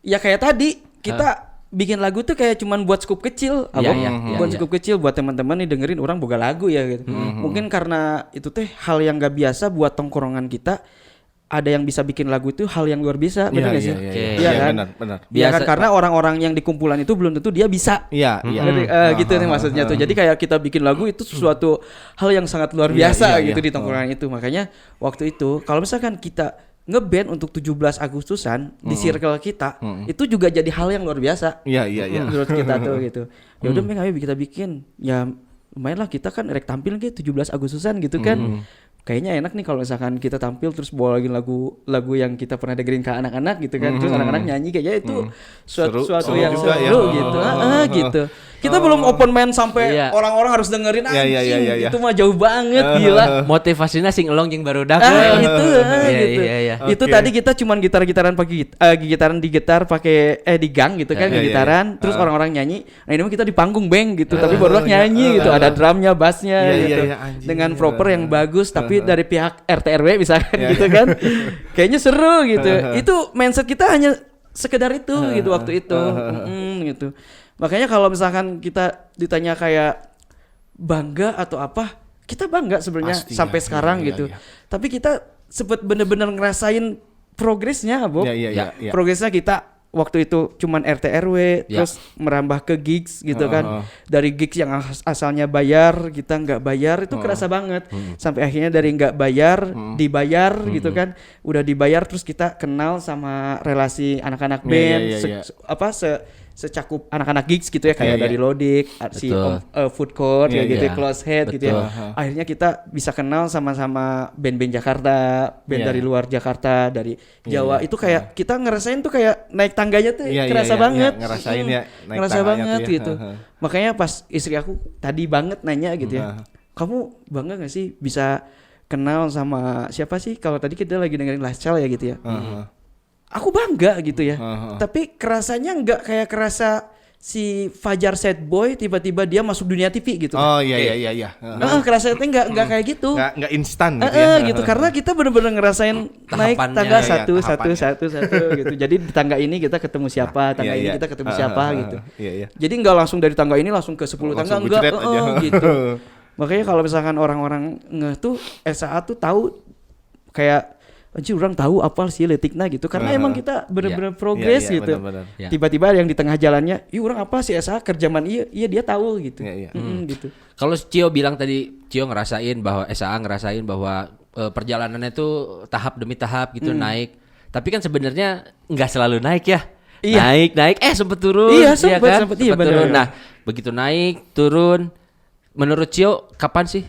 Speaker 3: ya kayak tadi kita bikin lagu tuh kayak cuman buat skup kecil,
Speaker 1: Iya,
Speaker 3: abang.
Speaker 1: iya,
Speaker 3: Buat
Speaker 1: iya.
Speaker 3: skup kecil buat teman-teman nih dengerin orang boga lagu ya gitu. Mungkin karena itu teh hal yang gak biasa buat tongkrongan kita. Ada yang bisa bikin lagu itu hal yang luar biasa, benar gak sih? Iya kan?
Speaker 2: Benar.
Speaker 3: Iya kan
Speaker 1: Biasa,
Speaker 3: karena orang-orang yang di kumpulan itu belum tentu dia bisa.
Speaker 2: Iya.
Speaker 3: Jadi, gitu nih maksudnya tuh. Jadi kayak kita bikin lagu itu sesuatu hal yang sangat luar biasa gitu di tongkrongan itu. Makanya waktu itu kalau misalkan kita ngeband untuk 17 Agustusan di circle kita, itu juga jadi hal yang luar biasa.
Speaker 2: Iya.
Speaker 3: Menurut kita tuh gitu. Ya udah Meng, ayo kita bikin. Ya lumayan lah kita kan rek tampil gitu 17 Agustusan gitu kan. Kayaknya enak nih kalau misalkan kita tampil terus bawa lagi lagu yang kita pernah dengerin ke anak-anak gitu kan. Terus anak-anak nyanyi kayaknya itu suatu
Speaker 2: Seru
Speaker 3: yang
Speaker 2: juga
Speaker 3: seru
Speaker 2: ya.
Speaker 3: gitu. Gitu. Kita belum open main sampai
Speaker 1: Iya.
Speaker 3: orang-orang harus dengerin anjing.
Speaker 2: Iya.
Speaker 3: Itu mah jauh banget gila.
Speaker 1: Motivasinya sing elong jeung barudak.
Speaker 3: Itu
Speaker 1: Iya,
Speaker 3: gitu.
Speaker 1: iya.
Speaker 3: Itu
Speaker 2: Oke.
Speaker 3: tadi kita cuman gitar-gitaran pakai gitaran di gitar pakai di gang gitu kan,
Speaker 2: Iya, iya,
Speaker 3: gitaran, terus orang-orang nyanyi. Nah, ini mah kita di panggung Beng gitu, tapi baru nyanyi gitu, ada drumnya, bassnya
Speaker 2: Iya,
Speaker 3: gitu.
Speaker 2: iya, anjing.
Speaker 3: Dengan proper yang bagus tapi dari pihak RT RW misalkan gitu kan. Kayaknya seru gitu. Itu mindset kita hanya sekedar itu gitu waktu itu. Gitu. Makanya kalau misalkan kita ditanya kayak bangga atau apa, kita bangga sebenarnya
Speaker 2: Pasti,
Speaker 3: sampai
Speaker 2: ya.
Speaker 3: sekarang
Speaker 2: Iya,
Speaker 3: gitu.
Speaker 2: iya.
Speaker 3: Tapi kita sempet bener-bener ngerasain progresnya, Bob.
Speaker 2: Iya.
Speaker 3: Progresnya kita waktu itu cuman RT RW, terus merambah ke gigs gitu kan. Dari gigs yang asalnya bayar, kita nggak bayar, itu kerasa banget. Sampai akhirnya dari nggak bayar, dibayar gitu kan. Udah dibayar terus kita kenal sama relasi anak-anak
Speaker 2: Iya,
Speaker 3: band,
Speaker 2: iya.
Speaker 3: secakup anak-anak gigs gitu ya, kayak
Speaker 2: Iya,
Speaker 3: dari Lodik, si
Speaker 1: Betul.
Speaker 3: Food Court
Speaker 2: Iya,
Speaker 3: kayak gitu,
Speaker 1: iya.
Speaker 3: Close Head gitu ya.
Speaker 1: Betul.
Speaker 3: Akhirnya kita bisa kenal sama-sama band-band Jakarta, band
Speaker 2: Iya.
Speaker 3: dari luar Jakarta, dari Jawa. Itu kayak kita ngerasain tuh kayak naik tangganya tuh
Speaker 2: Iya,
Speaker 3: kerasa
Speaker 2: iya,
Speaker 3: banget.
Speaker 2: iya, ngerasain ya, naik
Speaker 3: Ngerasa
Speaker 2: tangganya
Speaker 3: banget
Speaker 2: tuh ya.
Speaker 3: gitu. Makanya pas istri aku tadi banget nanya gitu ya. Kamu bangga gak sih bisa kenal sama siapa sih? Kalau tadi kita lagi dengerin Lifestyle ya gitu ya. Aku bangga gitu ya. Tapi kerasanya nggak kayak kerasa si Fajar Sad Boy tiba-tiba dia masuk dunia TV gitu.
Speaker 2: Oh iya.
Speaker 3: Kerasanya nggak kayak gitu.
Speaker 2: Nggak instan gitu ya.
Speaker 3: Gitu karena kita bener-bener ngerasain naik
Speaker 1: Tahapannya,
Speaker 3: tangga
Speaker 1: ya,
Speaker 3: satu
Speaker 2: tahapannya.
Speaker 3: gitu. Jadi di tangga ini kita ketemu siapa, tangga
Speaker 2: Iya,
Speaker 3: ini
Speaker 2: iya.
Speaker 3: kita ketemu siapa gitu.
Speaker 2: Iya.
Speaker 3: Jadi nggak langsung dari tangga ini langsung ke 10 tangga,
Speaker 2: Langsung
Speaker 3: enggak
Speaker 2: bujret aja.
Speaker 3: gitu. Makanya kalau misalkan orang-orang tuh SAA tuh tahu kayak anjir orang tahu apa sih letikna gitu karena emang kita bener-bener progres
Speaker 2: Iya,
Speaker 3: gitu.
Speaker 2: benar-benar.
Speaker 1: Ya.
Speaker 3: Tiba-tiba yang di tengah jalannya, "Ih orang apa sih SAA kerjaman iya dia tahu gitu."
Speaker 2: Iya.
Speaker 3: Gitu.
Speaker 1: Kalau Cio bilang tadi, Cio ngerasain bahwa SAA ngerasain bahwa perjalanannya itu tahap demi tahap gitu naik. Tapi kan sebenarnya nggak selalu naik ya.
Speaker 3: Iya.
Speaker 1: Naik, sempet turun.
Speaker 3: Iya,
Speaker 1: ya
Speaker 3: sempet,
Speaker 1: kan?
Speaker 3: sempet, iya, benar.
Speaker 1: turun. Nah, begitu naik, turun. Menurut Cio, kapan sih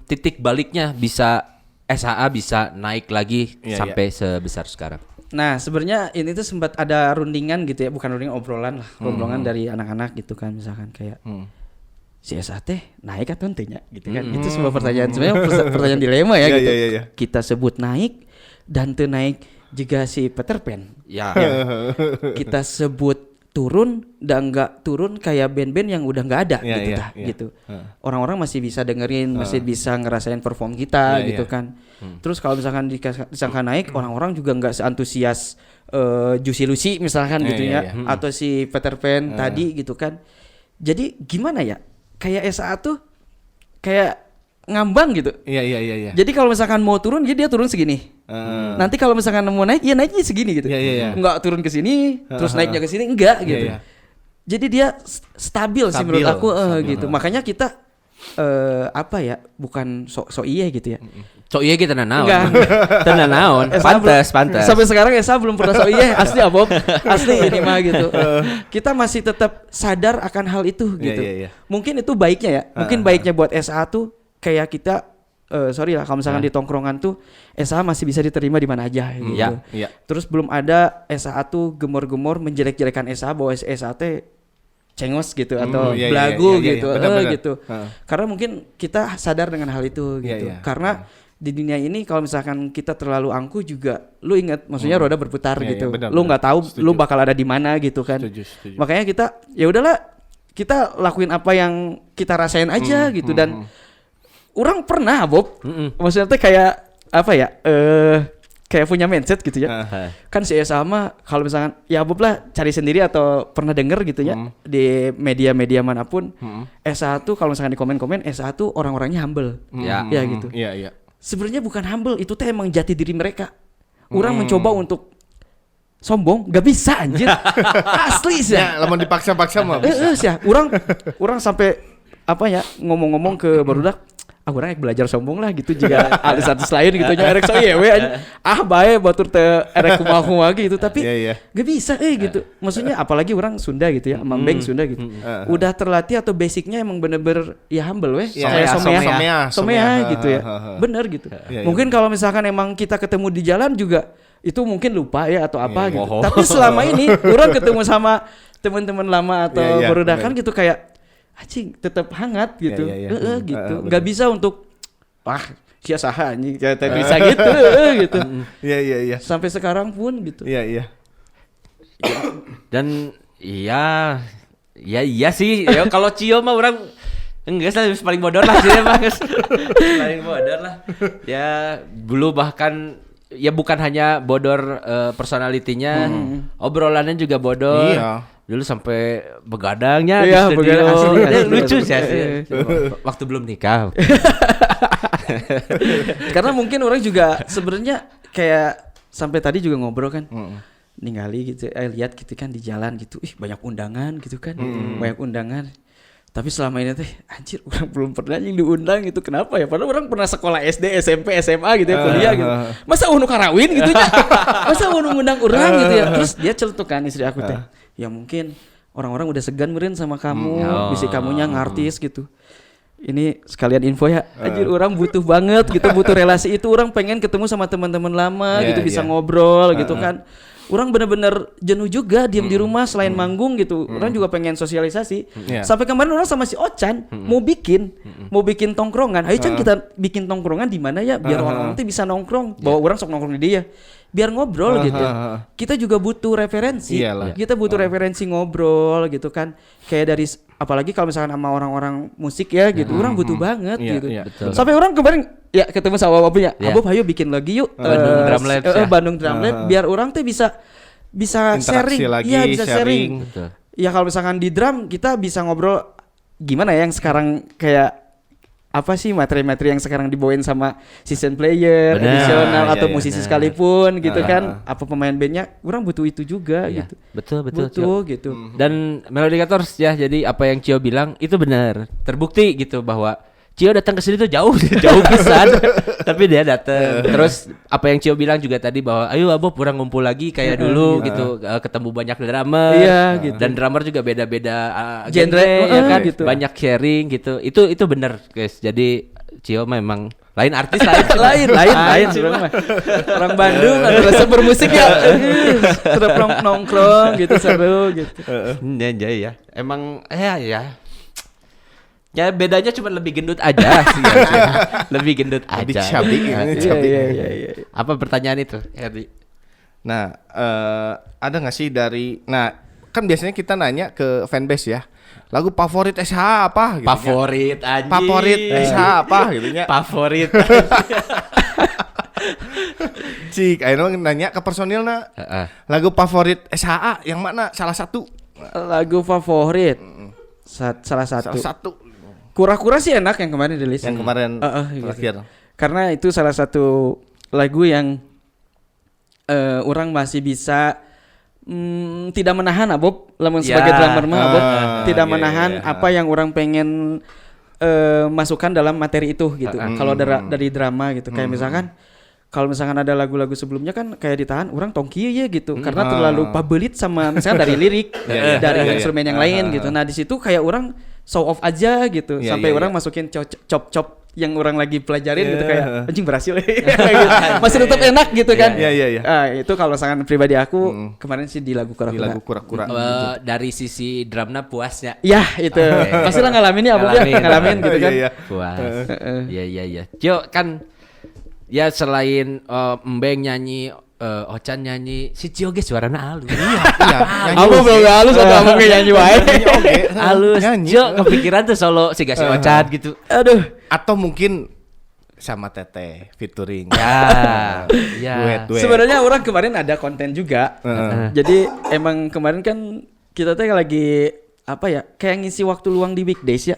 Speaker 1: titik baliknya bisa SAA bisa naik lagi
Speaker 2: Iya,
Speaker 1: sampai sebesar sekarang?
Speaker 3: Nah, sebenarnya ini tuh sempat ada rundingan gitu ya, bukan rundingan obrolan lah, obrolan dari anak-anak gitu kan misalkan kayak si SAA teh naik atau ente gitu kan. Itu sebuah pertanyaan sebenarnya pertanyaan dilema ya
Speaker 2: Iya,
Speaker 3: gitu.
Speaker 2: iya.
Speaker 3: Kita sebut naik dan teu naik juga si Peter Pan.
Speaker 1: Ya.
Speaker 3: Kita sebut turun dan nggak turun kayak band-band yang udah nggak ada
Speaker 2: Iya,
Speaker 3: gitu
Speaker 2: iya,
Speaker 3: tah,
Speaker 2: iya.
Speaker 3: gitu. Orang-orang masih bisa dengerin, masih bisa ngerasain perform kita
Speaker 2: Iya,
Speaker 3: gitu
Speaker 2: iya.
Speaker 3: kan. Terus kalau misalkan disangka naik, orang-orang juga nggak seantusias Juicy Lucy misalkan
Speaker 2: Iya,
Speaker 3: gitu
Speaker 2: iya,
Speaker 3: ya,
Speaker 2: iya.
Speaker 3: atau si Peter Pan tadi gitu kan. Jadi gimana ya? Kayak SAA tuh kayak ngambang gitu.
Speaker 2: Iya.
Speaker 3: Jadi kalau misalkan mau turun, dia turun segini. Nanti kalau misalkan mau naik, ya naiknya segini gitu.
Speaker 2: Iya.
Speaker 3: Enggak turun ke sini, terus naiknya ke sini enggak gitu.
Speaker 2: Iya.
Speaker 3: Jadi dia stabil sih menurut aku gitu. Makanya kita apa ya? Bukan so iya gitu ya.
Speaker 1: So iya kita nanaon.
Speaker 3: Enggak.
Speaker 1: Tenan naon.
Speaker 3: Esa
Speaker 1: Pantes.
Speaker 3: Sampai sekarang Esa belum pernah so iya, asli Abob. Asli ini mah gitu. Kita masih tetap sadar akan hal itu gitu.
Speaker 2: Iya.
Speaker 3: Mungkin itu baiknya ya. Mungkin baiknya buat SA tuh kayak kita sorry lah kalau misalkan di tongkrongan tuh SA masih bisa diterima di mana aja gitu.
Speaker 2: Iya.
Speaker 3: Terus belum ada SA tuh gemor-gemor menjelek-jelekan SA bahwa SA teh cengos gitu atau
Speaker 2: iya,
Speaker 3: belagu
Speaker 2: iya,
Speaker 3: gitu.
Speaker 2: benar.
Speaker 3: Gitu. Karena mungkin kita sadar dengan hal itu gitu.
Speaker 2: Iya.
Speaker 3: Karena di dunia ini kalau misalkan kita terlalu angkuh juga lu ingat maksudnya roda berputar
Speaker 2: Iya,
Speaker 3: gitu.
Speaker 2: iya, benar,
Speaker 3: Lu nggak tahu
Speaker 2: Setuju.
Speaker 3: lu bakal ada di mana gitu kan.
Speaker 2: Setuju.
Speaker 3: Makanya kita ya udahlah kita lakuin apa yang kita rasain aja gitu dan orang pernah Bob. Maksudnya tuh kayak apa ya? Kayak punya mindset gitu ya. Kan si sama kalau misalkan ya Bob lah cari sendiri atau pernah denger gitu ya di media-media manapun. SA tuh kalau misalkan di komen-komen SA tuh orang-orangnya humble. Ya gitu.
Speaker 2: Iya.
Speaker 3: Sebenarnya bukan humble, itu teh emang jati diri mereka. Orang mencoba untuk sombong, gak bisa anjir. Asli sih.
Speaker 2: Ya, lamun dipaksa-paksa mah bisa.
Speaker 3: Ya, orang sampai apa ya ngomong-ngomong ke barudak, orang yang belajar sombong lah gitu jika alis-alis lain gitu nya erek so we bae batur teh erek kumaha gitu tapi
Speaker 2: Iya.
Speaker 3: gak bisa gitu. Maksudnya apalagi orang Sunda gitu ya, Mambeng Sunda gitu. Udah terlatih atau basicnya emang bener-bener ya humble we,
Speaker 2: Iya,
Speaker 3: somea gitu ya. Bener gitu.
Speaker 2: Iya.
Speaker 3: Mungkin kalau misalkan emang kita ketemu di jalan juga itu mungkin lupa ya atau apa gitu.
Speaker 1: Oh.
Speaker 3: Tapi selama ini orang ketemu sama teman-teman lama atau
Speaker 2: Iya,
Speaker 3: barudakan
Speaker 2: bener.
Speaker 3: gitu kayak anjing tetap hangat gitu.
Speaker 2: Iya.
Speaker 3: Gitu.
Speaker 2: Bener.
Speaker 3: Gak bisa untuk sia saha anjing kayak bisa gitu gitu.
Speaker 2: Iya.
Speaker 3: Sampai sekarang pun gitu.
Speaker 2: Iya.
Speaker 1: Dan iya sih. Ya, kalau Cio mah orang enggak sih paling bodor lah sih emang. Paling bodor lah. Ya dulu bahkan ya bukan hanya bodor personalitinya, obrolannya juga bodor.
Speaker 2: Iya.
Speaker 1: Dulu sampai begadangnya di
Speaker 3: Iya,
Speaker 1: studio.
Speaker 3: begadang asli.
Speaker 1: Lucu sih asli. Waktu belum nikah.
Speaker 3: Karena mungkin orang juga sebenarnya kayak sampai tadi juga ngobrol kan. Ningali gitu, lihat gitu kan di jalan gitu. Banyak undangan gitu kan. Banyak undangan. Tapi selama ini teh anjir orang belum pernah yang diundang gitu. Kenapa ya? Padahal orang pernah sekolah SD, SMP, SMA gitu ya, kuliah gitu. Masa unu karawin gitu ya? Masa unu ngundang orang gitu ya? Terus dia celutukan istri aku teh. Ya mungkin orang-orang udah segan meureun sama kamu, bisi kamunya ngartis gitu. Ini sekalian info ya. Anjir orang butuh banget gitu, butuh relasi itu, orang pengen ketemu sama teman-teman lama gitu, bisa ngobrol gitu kan. orang bener-bener jenuh juga diem di rumah selain manggung gitu. Orang juga pengen sosialisasi. Sampai kemarin orang sama si Ocan mau bikin tongkrongan. Ayo Chan kita bikin tongkrongan di mana ya biar orang nanti bisa nongkrong. Bawa orang sok nongkrong di dia. Biar ngobrol gitu. Kita juga butuh referensi. Kita butuh referensi ngobrol gitu kan. Kayak dari apalagi kalau misalkan sama orang-orang musik ya gitu. Orang butuh banget gitu. Sampai orang kemarin ya ketemu sama Abab ya. Abab ayo bikin lagi yuk
Speaker 1: Drum Labs ya.
Speaker 3: Bandung Drum Lab biar orang tuh bisa
Speaker 2: interaksi
Speaker 3: sharing.
Speaker 2: lagi,
Speaker 3: Iya, bisa sharing.
Speaker 1: Betul.
Speaker 3: Ya kalau misalkan di drum kita bisa ngobrol gimana ya yang sekarang kayak apa sih materi-materi yang sekarang dibawain sama season player,
Speaker 1: Benar.
Speaker 3: additional atau
Speaker 2: Iya,
Speaker 3: musisi
Speaker 1: benar.
Speaker 3: sekalipun gitu kan. Apa pemain bandnya orang butuh itu juga
Speaker 1: Iya,
Speaker 3: gitu.
Speaker 1: betul
Speaker 3: Butuh gitu.
Speaker 1: Dan Melodicators ya, jadi apa yang Cio bilang itu benar, terbukti gitu bahwa Cio datang ke sini tuh jauh jauh pisan, tapi dia datang. Terus apa yang Cio bilang juga tadi bahwa ayo Abob kurang ngumpul lagi kayak dulu gitu, ketemu banyak drummer.
Speaker 3: Iya, gitu.
Speaker 1: Dan drummer juga beda-beda
Speaker 3: Genre,
Speaker 1: ya kan,
Speaker 3: gitu.
Speaker 1: banyak sharing gitu. Itu benar guys. Jadi Cio memang lain artis lain
Speaker 3: lain orang mah. Orang Bandung ada rasa bermusik ya. Terus nongkrong gitu seru gitu.
Speaker 1: Ya. Emang ya. Ya bedanya cuma lebih gendut aja sih harusnya. Lebih gendut
Speaker 2: Lebih
Speaker 1: aja.
Speaker 2: cabi, cabi.
Speaker 3: Iya.
Speaker 1: Apa pertanyaan itu, Herdi?
Speaker 2: Nah, ada nggak sih kan biasanya kita nanya ke fanbase ya. Lagu favorit SH apa gitu.
Speaker 1: Favorit aja.
Speaker 2: Favorit SH apa gitu nya.
Speaker 1: Favorit.
Speaker 2: Cik, ayeuna nanya ke personilna.
Speaker 1: Heeh.
Speaker 2: Lagu favorit SHA yang mana? Salah satu.
Speaker 3: Lagu favorit. Salah
Speaker 2: Salah satu.
Speaker 3: Kura-kura sih enak yang kemarin rilis.
Speaker 2: Yang kemarin
Speaker 3: Gitu.
Speaker 2: terakhir.
Speaker 3: Karena itu salah satu lagu yang orang masih bisa tidak menahan Abob, lamun sebagai drummer mah Abob tidak menahan apa yang orang pengen masukkan dalam materi itu gitu. Kalau dari drama gitu, kayak misalkan kalau misalkan ada lagu-lagu sebelumnya kan kayak ditahan orang tongki ya gitu karena terlalu pabelit sama misalkan dari lirik dari instrumen yang lain gitu. Nah di situ kayak orang show off aja gitu sampai orang masukin chop yang orang lagi pelajarin gitu kayak anjing berhasil gitu. Masih tetap enak gitu kan.
Speaker 2: Iya.
Speaker 3: Itu kalau misalkan pribadi aku kemarin sih di lagu
Speaker 2: Di
Speaker 3: kura-kura.
Speaker 2: lagu kura-kura.
Speaker 1: Dari sisi drumnya puasnya.
Speaker 3: Ya itu pasti lah ngalamin ya Abang ya ngalamin gitu kan.
Speaker 2: Iya.
Speaker 1: Puas. Iya. Cio kan ya selain Mbeng nyanyi, Ocan nyanyi, si Cio ge suarana halus.
Speaker 2: Iya.
Speaker 3: Aku belum halus atau kamu kayak nyanyi wae.
Speaker 1: Halus. Cio kepikiran tuh solo si Ocan gitu.
Speaker 3: Aduh.
Speaker 2: Atau mungkin sama Teteh featuring.
Speaker 1: Ya.
Speaker 2: Duet.
Speaker 3: Sebenarnya orang kemarin ada konten juga. Jadi emang kemarin kan kita tuh lagi apa ya kayak ngisi waktu luang di weekdays ya.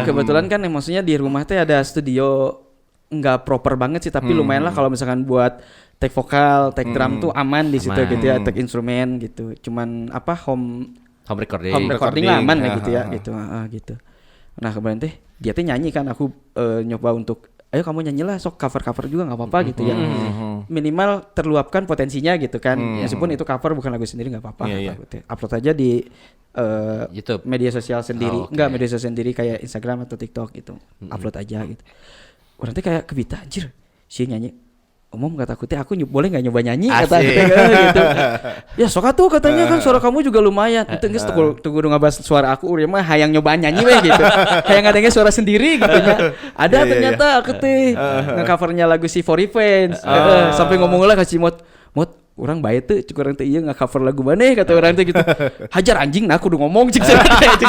Speaker 3: Kebetulan kan maksudnya di rumah tuh ada studio nggak proper banget sih tapi lumayan lah kalau misalkan buat take vokal, take drum tuh aman di situ gitu ya, take instrumen gitu. Cuman apa home recording lah aman lah gitu ya gitu. Gitu. Nah kemarin teh dia teh nyanyi kan aku nyoba untuk ayo kamu nyanyilah sok cover juga nggak apa-apa gitu ya. Minimal terluapkan potensinya gitu kan. Meskipun itu cover bukan lagu sendiri nggak apa-apa. Upload aja di
Speaker 1: YouTube,
Speaker 3: media sosial sendiri. Enggak media sosial sendiri kayak Instagram atau TikTok gitu. Upload aja gitu. Orang teh kayak kebita anjir. Si nyanyi. Umum kata aku teh aku boleh nggak nyoba nyanyi kata aku teh gitu. Ya sok atuh katanya kan suara kamu juga lumayan. Itu geus tunggu ngabas suara aku urang mah hayang nyoba nyanyi we gitu. Hayang ngadenge suara sendiri gitu nya. Ada ternyata aku teh nge-covernya lagu si For Revenge. Sampai ngomong lah ka Cimot. Mot orang bae teh cuk urang teh ieu nge-cover lagu maneh kata urang teh gitu. Hajar anjing nah kudu ngomong cik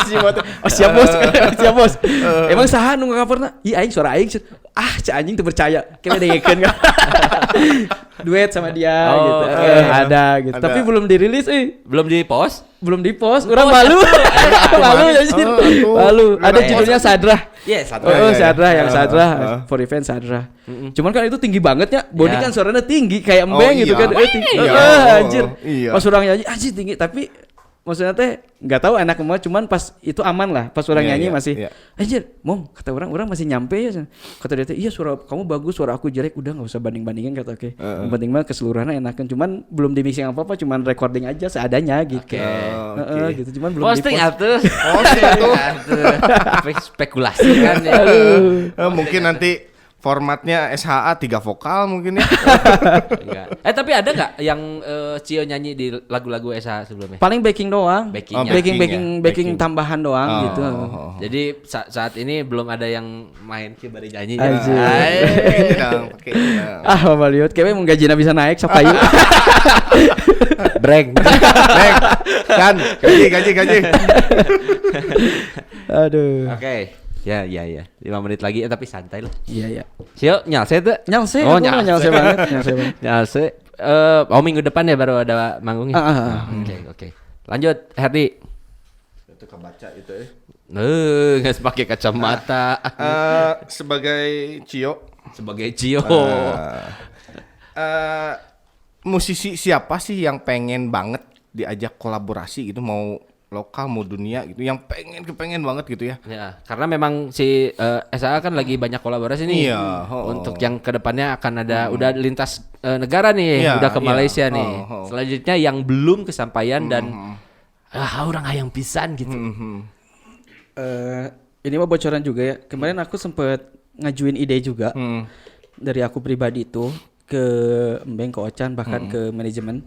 Speaker 3: Cimot. Oh siap bos. Emang saha nu nge-coverna? Ih aing suara aing. Cik anjing tuh percaya. Kayaknya dengekeun kan. Duet sama dia gitu. Ada gitu. Tapi belum dirilis
Speaker 1: belum di-post.
Speaker 3: Orang malu. Malu anjir. Malu. Ada judulnya Sadrah.
Speaker 1: Yes,
Speaker 3: Sadrah yang Sadrah. For Revenge Sadrah. Cuman kan itu tinggi banget ya. Body kan suaranya tinggi kayak Mbeng gitu kan. Anjir. Pas orang nyanyi anjir tinggi tapi maksudnya teh nggak tahu enak semua cuman pas itu aman lah pas orang nyanyi masih anjir mom kata orang masih nyampe ya kata dia teh iya suara kamu bagus suara aku jelek udah nggak usah banding-bandingin kata oke yang penting mah keseluruhannya enakan cuman belum di mixing apa cuman recording aja seadanya gitu gitu cuman belum
Speaker 1: posting atuh spekulasi kan ya.
Speaker 2: Mungkin nanti formatnya SHA 3 vokal mungkin ya.
Speaker 1: Enggak. Tapi ada nggak yang Cio nyanyi di lagu-lagu SH sebelumnya?
Speaker 3: Paling backing doang.
Speaker 1: Backingnya.
Speaker 2: Backing.
Speaker 3: Backing tambahan doang gitu.
Speaker 1: Jadi saat ini belum ada yang main kibari nyanyi.
Speaker 3: Anjir.
Speaker 2: Ini dong, pakai ini dong.
Speaker 3: Ah, Bapak Liut, kayaknya mau gajinya bisa naik sapayu.
Speaker 1: Breng.
Speaker 2: Neng, kan gaji.
Speaker 3: Aduh.
Speaker 1: Oke. Ya. 5 menit lagi tapi santai lah.
Speaker 3: Iya.
Speaker 1: Cio, nyalse tuh.
Speaker 3: Nyalse,
Speaker 1: Oh,
Speaker 3: aku mah nyalse banget, nyalse banget.
Speaker 1: Nyalse. Minggu depan ya baru ada manggungnya. Oke. Lanjut, Herdi.
Speaker 2: Itu kebaca itu ya.
Speaker 1: Nggak pakai kacamata.
Speaker 2: Sebagai Cio,
Speaker 1: Sebagai Cio.
Speaker 2: musisi siapa sih yang pengen banget diajak kolaborasi gitu, mau lokal mau dunia gitu, yang kepengen banget gitu ya?
Speaker 1: Ya, karena memang si SAA kan lagi banyak kolaborasi nih.
Speaker 2: Iya,
Speaker 1: Untuk yang kedepannya akan ada udah lintas negara nih,
Speaker 2: Iya,
Speaker 1: udah ke
Speaker 2: iya.
Speaker 1: Malaysia nih. Selanjutnya yang belum kesampaian dan orang hayang pisan gitu.
Speaker 3: Ini mah bocoran juga ya. Kemarin aku sempet ngajuin ide juga dari aku pribadi itu ke Embeng, ke Ocan, bahkan ke manajemen.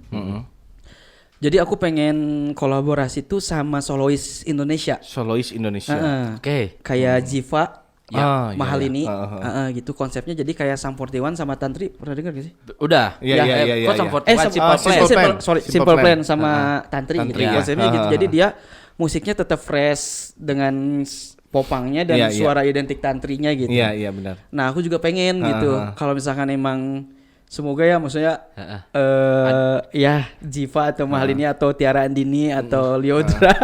Speaker 3: Jadi aku pengen kolaborasi tuh sama solois Indonesia.
Speaker 2: Solois Indonesia.
Speaker 1: Oke.
Speaker 3: Kayak Jiva,
Speaker 2: iya,
Speaker 3: Mahal
Speaker 2: iya.
Speaker 3: ini, gitu konsepnya. Jadi kayak Sam 41 sama Tantri, pernah dengar gak sih?
Speaker 1: Udah.
Speaker 2: Iya.
Speaker 1: Kok
Speaker 2: iya.
Speaker 1: Samford
Speaker 2: Simple Plan.
Speaker 3: Simple
Speaker 2: Simple
Speaker 3: Plan
Speaker 2: Plan.
Speaker 3: sama Tantri gitu.
Speaker 2: Tantri, ya.
Speaker 3: Konsepnya gitu. Jadi dia musiknya tetap fresh dengan popangnya dan
Speaker 2: Iya, iya.
Speaker 3: suara identik Tantrinya gitu.
Speaker 2: Iya benar.
Speaker 3: Nah, aku juga pengen gitu. Kalau misalkan emang semoga ya, maksudnya ya Jiva atau Mahal ini atau Tiara Andini atau Liodra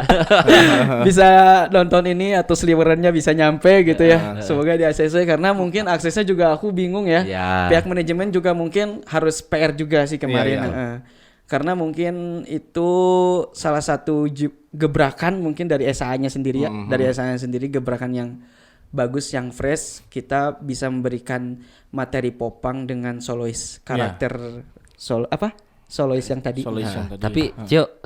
Speaker 3: bisa nonton ini atau sliwerannya bisa nyampe gitu ya. Semoga di ACC, karena mungkin aksesnya juga aku bingung ya.
Speaker 1: Ya.
Speaker 3: Pihak manajemen juga mungkin harus PR juga sih kemarin.
Speaker 2: Iya, iya.
Speaker 3: Karena mungkin itu salah satu gebrakan mungkin dari SAA-nya sendiri ya. Dari SAA-nya sendiri gebrakan yang bagus, yang fresh. Kita bisa memberikan materi popang dengan solois karakter solois yang tadi.
Speaker 1: Tapi Cio,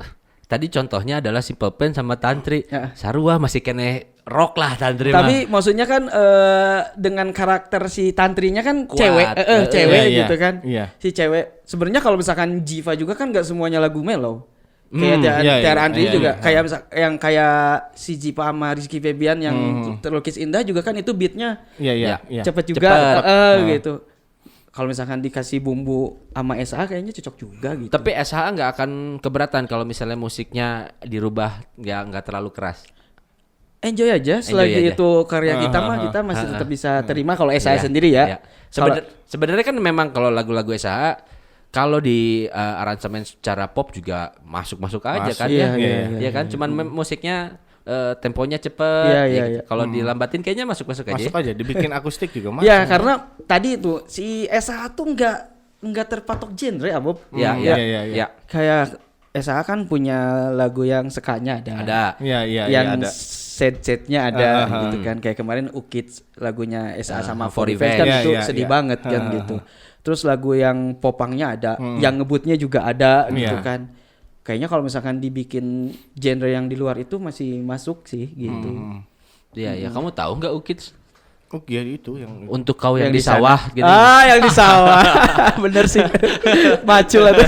Speaker 1: tadi contohnya adalah Simple Plan sama Tantri.
Speaker 3: Ya.
Speaker 1: Sarua masih kene rock lah Tantri
Speaker 3: Tapi
Speaker 1: mah.
Speaker 3: maksudnya kan dengan karakter si Tantrinya kan
Speaker 1: Kuat.
Speaker 3: cewek, cewek
Speaker 2: Iya,
Speaker 3: gitu kan.
Speaker 2: iya.
Speaker 3: Si cewek. Sebenarnya kalau misalkan Jiva juga kan nggak semuanya lagu mellow. Kayak
Speaker 2: iya,
Speaker 3: Tiara
Speaker 2: iya,
Speaker 3: Andri
Speaker 2: iya,
Speaker 3: juga
Speaker 2: iya.
Speaker 3: kayak yang kayak si Jiva sama Rizky Febian yang terlukis indah juga kan itu beatnya
Speaker 2: Iya.
Speaker 3: cepet juga,
Speaker 1: Cepet.
Speaker 3: gitu. Kalau misalkan dikasih bumbu sama SA kayaknya cocok juga gitu.
Speaker 1: Tapi SHA nggak akan keberatan kalau misalnya musiknya dirubah nggak terlalu keras.
Speaker 3: Enjoy aja selagi
Speaker 1: aja.
Speaker 3: itu karya kita mah kita masih tetap bisa terima kalau SA sendiri ya.
Speaker 1: Iya. Sebenarnya kan memang kalau lagu-lagu SHA kalau di aransemen secara pop juga masuk aja kan
Speaker 3: Iya,
Speaker 1: ya.
Speaker 3: iya,
Speaker 1: kan cuman musiknya temponya cepet
Speaker 3: Iya,
Speaker 1: ya
Speaker 3: iya,
Speaker 1: gitu.
Speaker 3: iya.
Speaker 1: Kalau dilambatin kayaknya masuk aja.
Speaker 2: Masuk aja, dibikin akustik juga masuk.
Speaker 3: Ya karena tadi itu si SA tuh nggak terpatok genre ya Bob.
Speaker 1: Iya.
Speaker 3: Kayak SA kan punya lagu yang sekanya ada.
Speaker 2: Iya,
Speaker 3: yang
Speaker 2: ada.
Speaker 3: set-setnya ada gitu kan. Kayak kemarin Ukits lagunya SA sama
Speaker 1: For
Speaker 3: For Revenge kan
Speaker 2: Revenge.
Speaker 3: itu
Speaker 2: Iya,
Speaker 3: sedih
Speaker 2: iya.
Speaker 3: banget kan gitu. Terus lagu yang popangnya ada, yang ngebutnya juga ada gitu
Speaker 2: Iya.
Speaker 3: kan. Kayaknya kalau misalkan dibikin genre yang di luar itu masih masuk sih gitu.
Speaker 1: Iya, kamu tahu nggak Ukits?
Speaker 2: Oh iya itu yang
Speaker 1: Untuk kau yang,
Speaker 3: Yang
Speaker 1: di
Speaker 3: di sana.
Speaker 1: sawah gitu.
Speaker 3: Yang di sawah. Bener sih. Macul itu.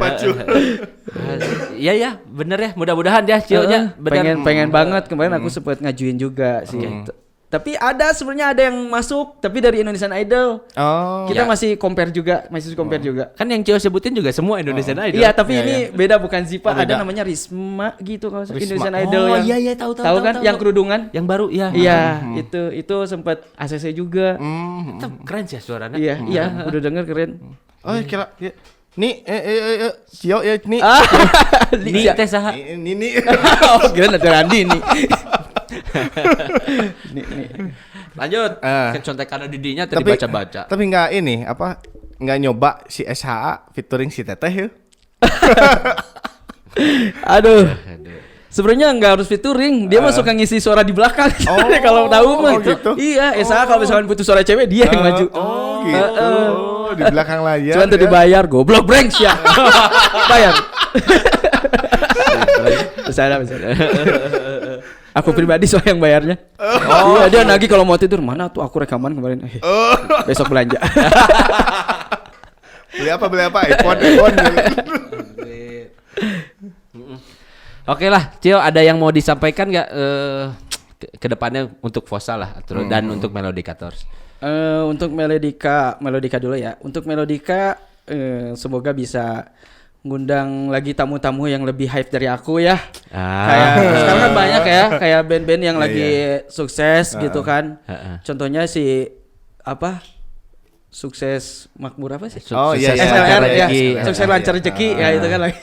Speaker 2: pacu.
Speaker 1: Iya, bener ya. Mudah-mudahan ya Cio-nya bener.
Speaker 3: pengen banget. Kemarin aku sempat ngajuin juga sih. Tapi ada sebenarnya ada yang masuk tapi dari Indonesian Idol.
Speaker 2: Oh.
Speaker 3: Kita
Speaker 1: Ya.
Speaker 3: masih compare juga.
Speaker 1: Kan yang Cio sebutin juga semua Indonesian Idol.
Speaker 3: Iya, tapi
Speaker 2: Iya,
Speaker 3: ini beda bukan Zipa,
Speaker 2: Oh,
Speaker 3: ada
Speaker 2: beda.
Speaker 3: namanya Risma gitu kalau
Speaker 2: Risma.
Speaker 3: Indonesian Idol
Speaker 1: Oh,
Speaker 3: yang
Speaker 1: iya, tahu
Speaker 3: kan yang kerudungan.
Speaker 1: Yang baru ya.
Speaker 3: Iya, itu sempat ACC juga.
Speaker 1: Itu keren sih suaranya.
Speaker 3: Iya, udah denger keren.
Speaker 2: Oh kira ya. Nih Cio ya nih.
Speaker 1: Ini teh saha?
Speaker 2: Ini.
Speaker 3: Oh, keren ada Randi nih. nih.
Speaker 1: Lanjut. Kan contekan didinya tadi baca-baca.
Speaker 2: Tapi nggak ini apa? Nggak nyoba si SHA featuring si Teteh ya?
Speaker 3: Aduh. Sebenarnya nggak harus featuring, dia mah suka ngisi suara di belakang. Kalau tahu mah.
Speaker 2: gitu.
Speaker 3: Iya, Esa kalau misalkan butuh suara cewek dia yang maju.
Speaker 2: Oh gitu. Di belakang layar.
Speaker 3: Cuman tuh
Speaker 2: ya.
Speaker 3: dibayar, goblok brengs ya. Bayar. Bisa. Aku pribadi soal yang bayarnya. Iya, dia nagih kalau mau tidur, mana tuh aku rekaman kemarin. Besok belanja.
Speaker 2: Beli apa? iPhone.
Speaker 1: Oke lah, Cio, ada yang mau disampaikan nggak ke depannya untuk Fossa lah dan untuk Melodicators?
Speaker 3: Untuk Melodika dulu ya. Untuk Melodika semoga bisa ngundang lagi tamu-tamu yang lebih hype dari aku ya. Kayak sekarang kan banyak ya, kayak band-band yang lagi sukses gitu kan. Contohnya si sukses makmur apa sih? SLR ya, sukses lancar rezeki ya itu kan lagi.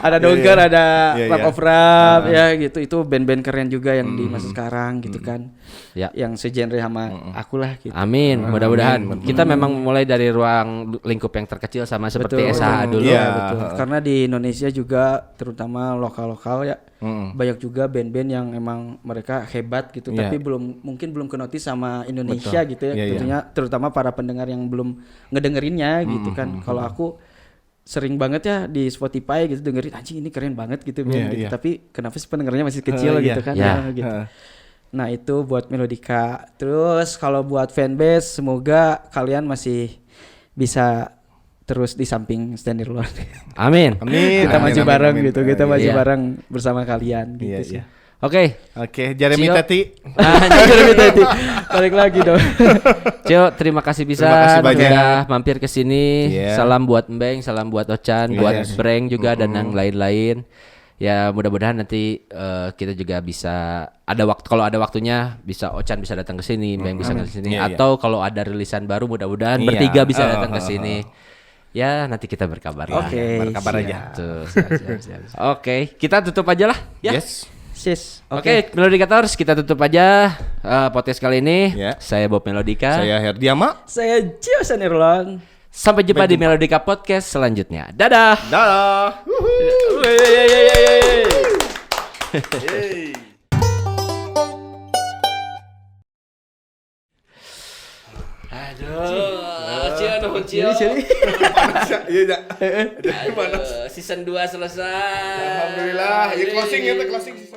Speaker 3: Ada Dogger, ada Rap of Rap ya gitu. Itu band-band keren juga yang di masa sekarang gitu kan.
Speaker 1: Ya.
Speaker 3: Yang segenre sama aku lah gitu.
Speaker 1: Amin, mudah-mudahan. Kita memang mulai dari ruang lingkup yang terkecil sama seperti SHA dulu.
Speaker 3: Iya, betul. Karena di Indonesia juga terutama lokal-lokal ya banyak juga band-band yang emang mereka hebat gitu, tapi mungkin belum kenotis sama Indonesia gitu ya. Tentunya terutama para pendengar yang belum ngedengerinnya gitu kan. Kalau aku sering banget ya di Spotify gitu dengerin anjing ini keren banget gitu band gitu. Tapi kenapa sih pendengarnya masih kecil gitu kan gitu. Nah itu buat Melodika. Terus kalau buat fanbase semoga kalian masih bisa terus di samping Stand Nirlon.
Speaker 1: Amin.
Speaker 3: Kita maju bareng gitu. Kita maju bareng bersama kalian gitu sih.
Speaker 1: Oke,
Speaker 2: Jeremy Teti.
Speaker 3: Jeremy Teti. Balik lagi dong.
Speaker 1: Cio, terima kasih
Speaker 2: banyak
Speaker 1: udah mampir ke sini. Salam buat Mbeng, salam buat Ocan, buat Breng juga dan yang lain-lain. Ya mudah-mudahan nanti kita juga bisa kalau ada waktunya bisa Ocan bisa datang ke sini, Mbeng bisa ke sini atau kalau ada rilisan baru mudah-mudahan bertiga bisa datang ke sini. Ya nanti kita berkabar lah.
Speaker 2: Berkabar aja.
Speaker 1: Siap. Oke, kita tutup aja lah ya.
Speaker 3: Sis.
Speaker 1: Oke, Melodicators kita tutup aja podcast kali ini. Saya Bob Melodika.
Speaker 2: Saya Herdiama.
Speaker 3: Saya Cio Sanirlon.
Speaker 1: Sampai jumpa di Melodika Podcast selanjutnya. Dadah. Aduh, Cio. Season 2 selesai.
Speaker 2: Alhamdulillah. Closing.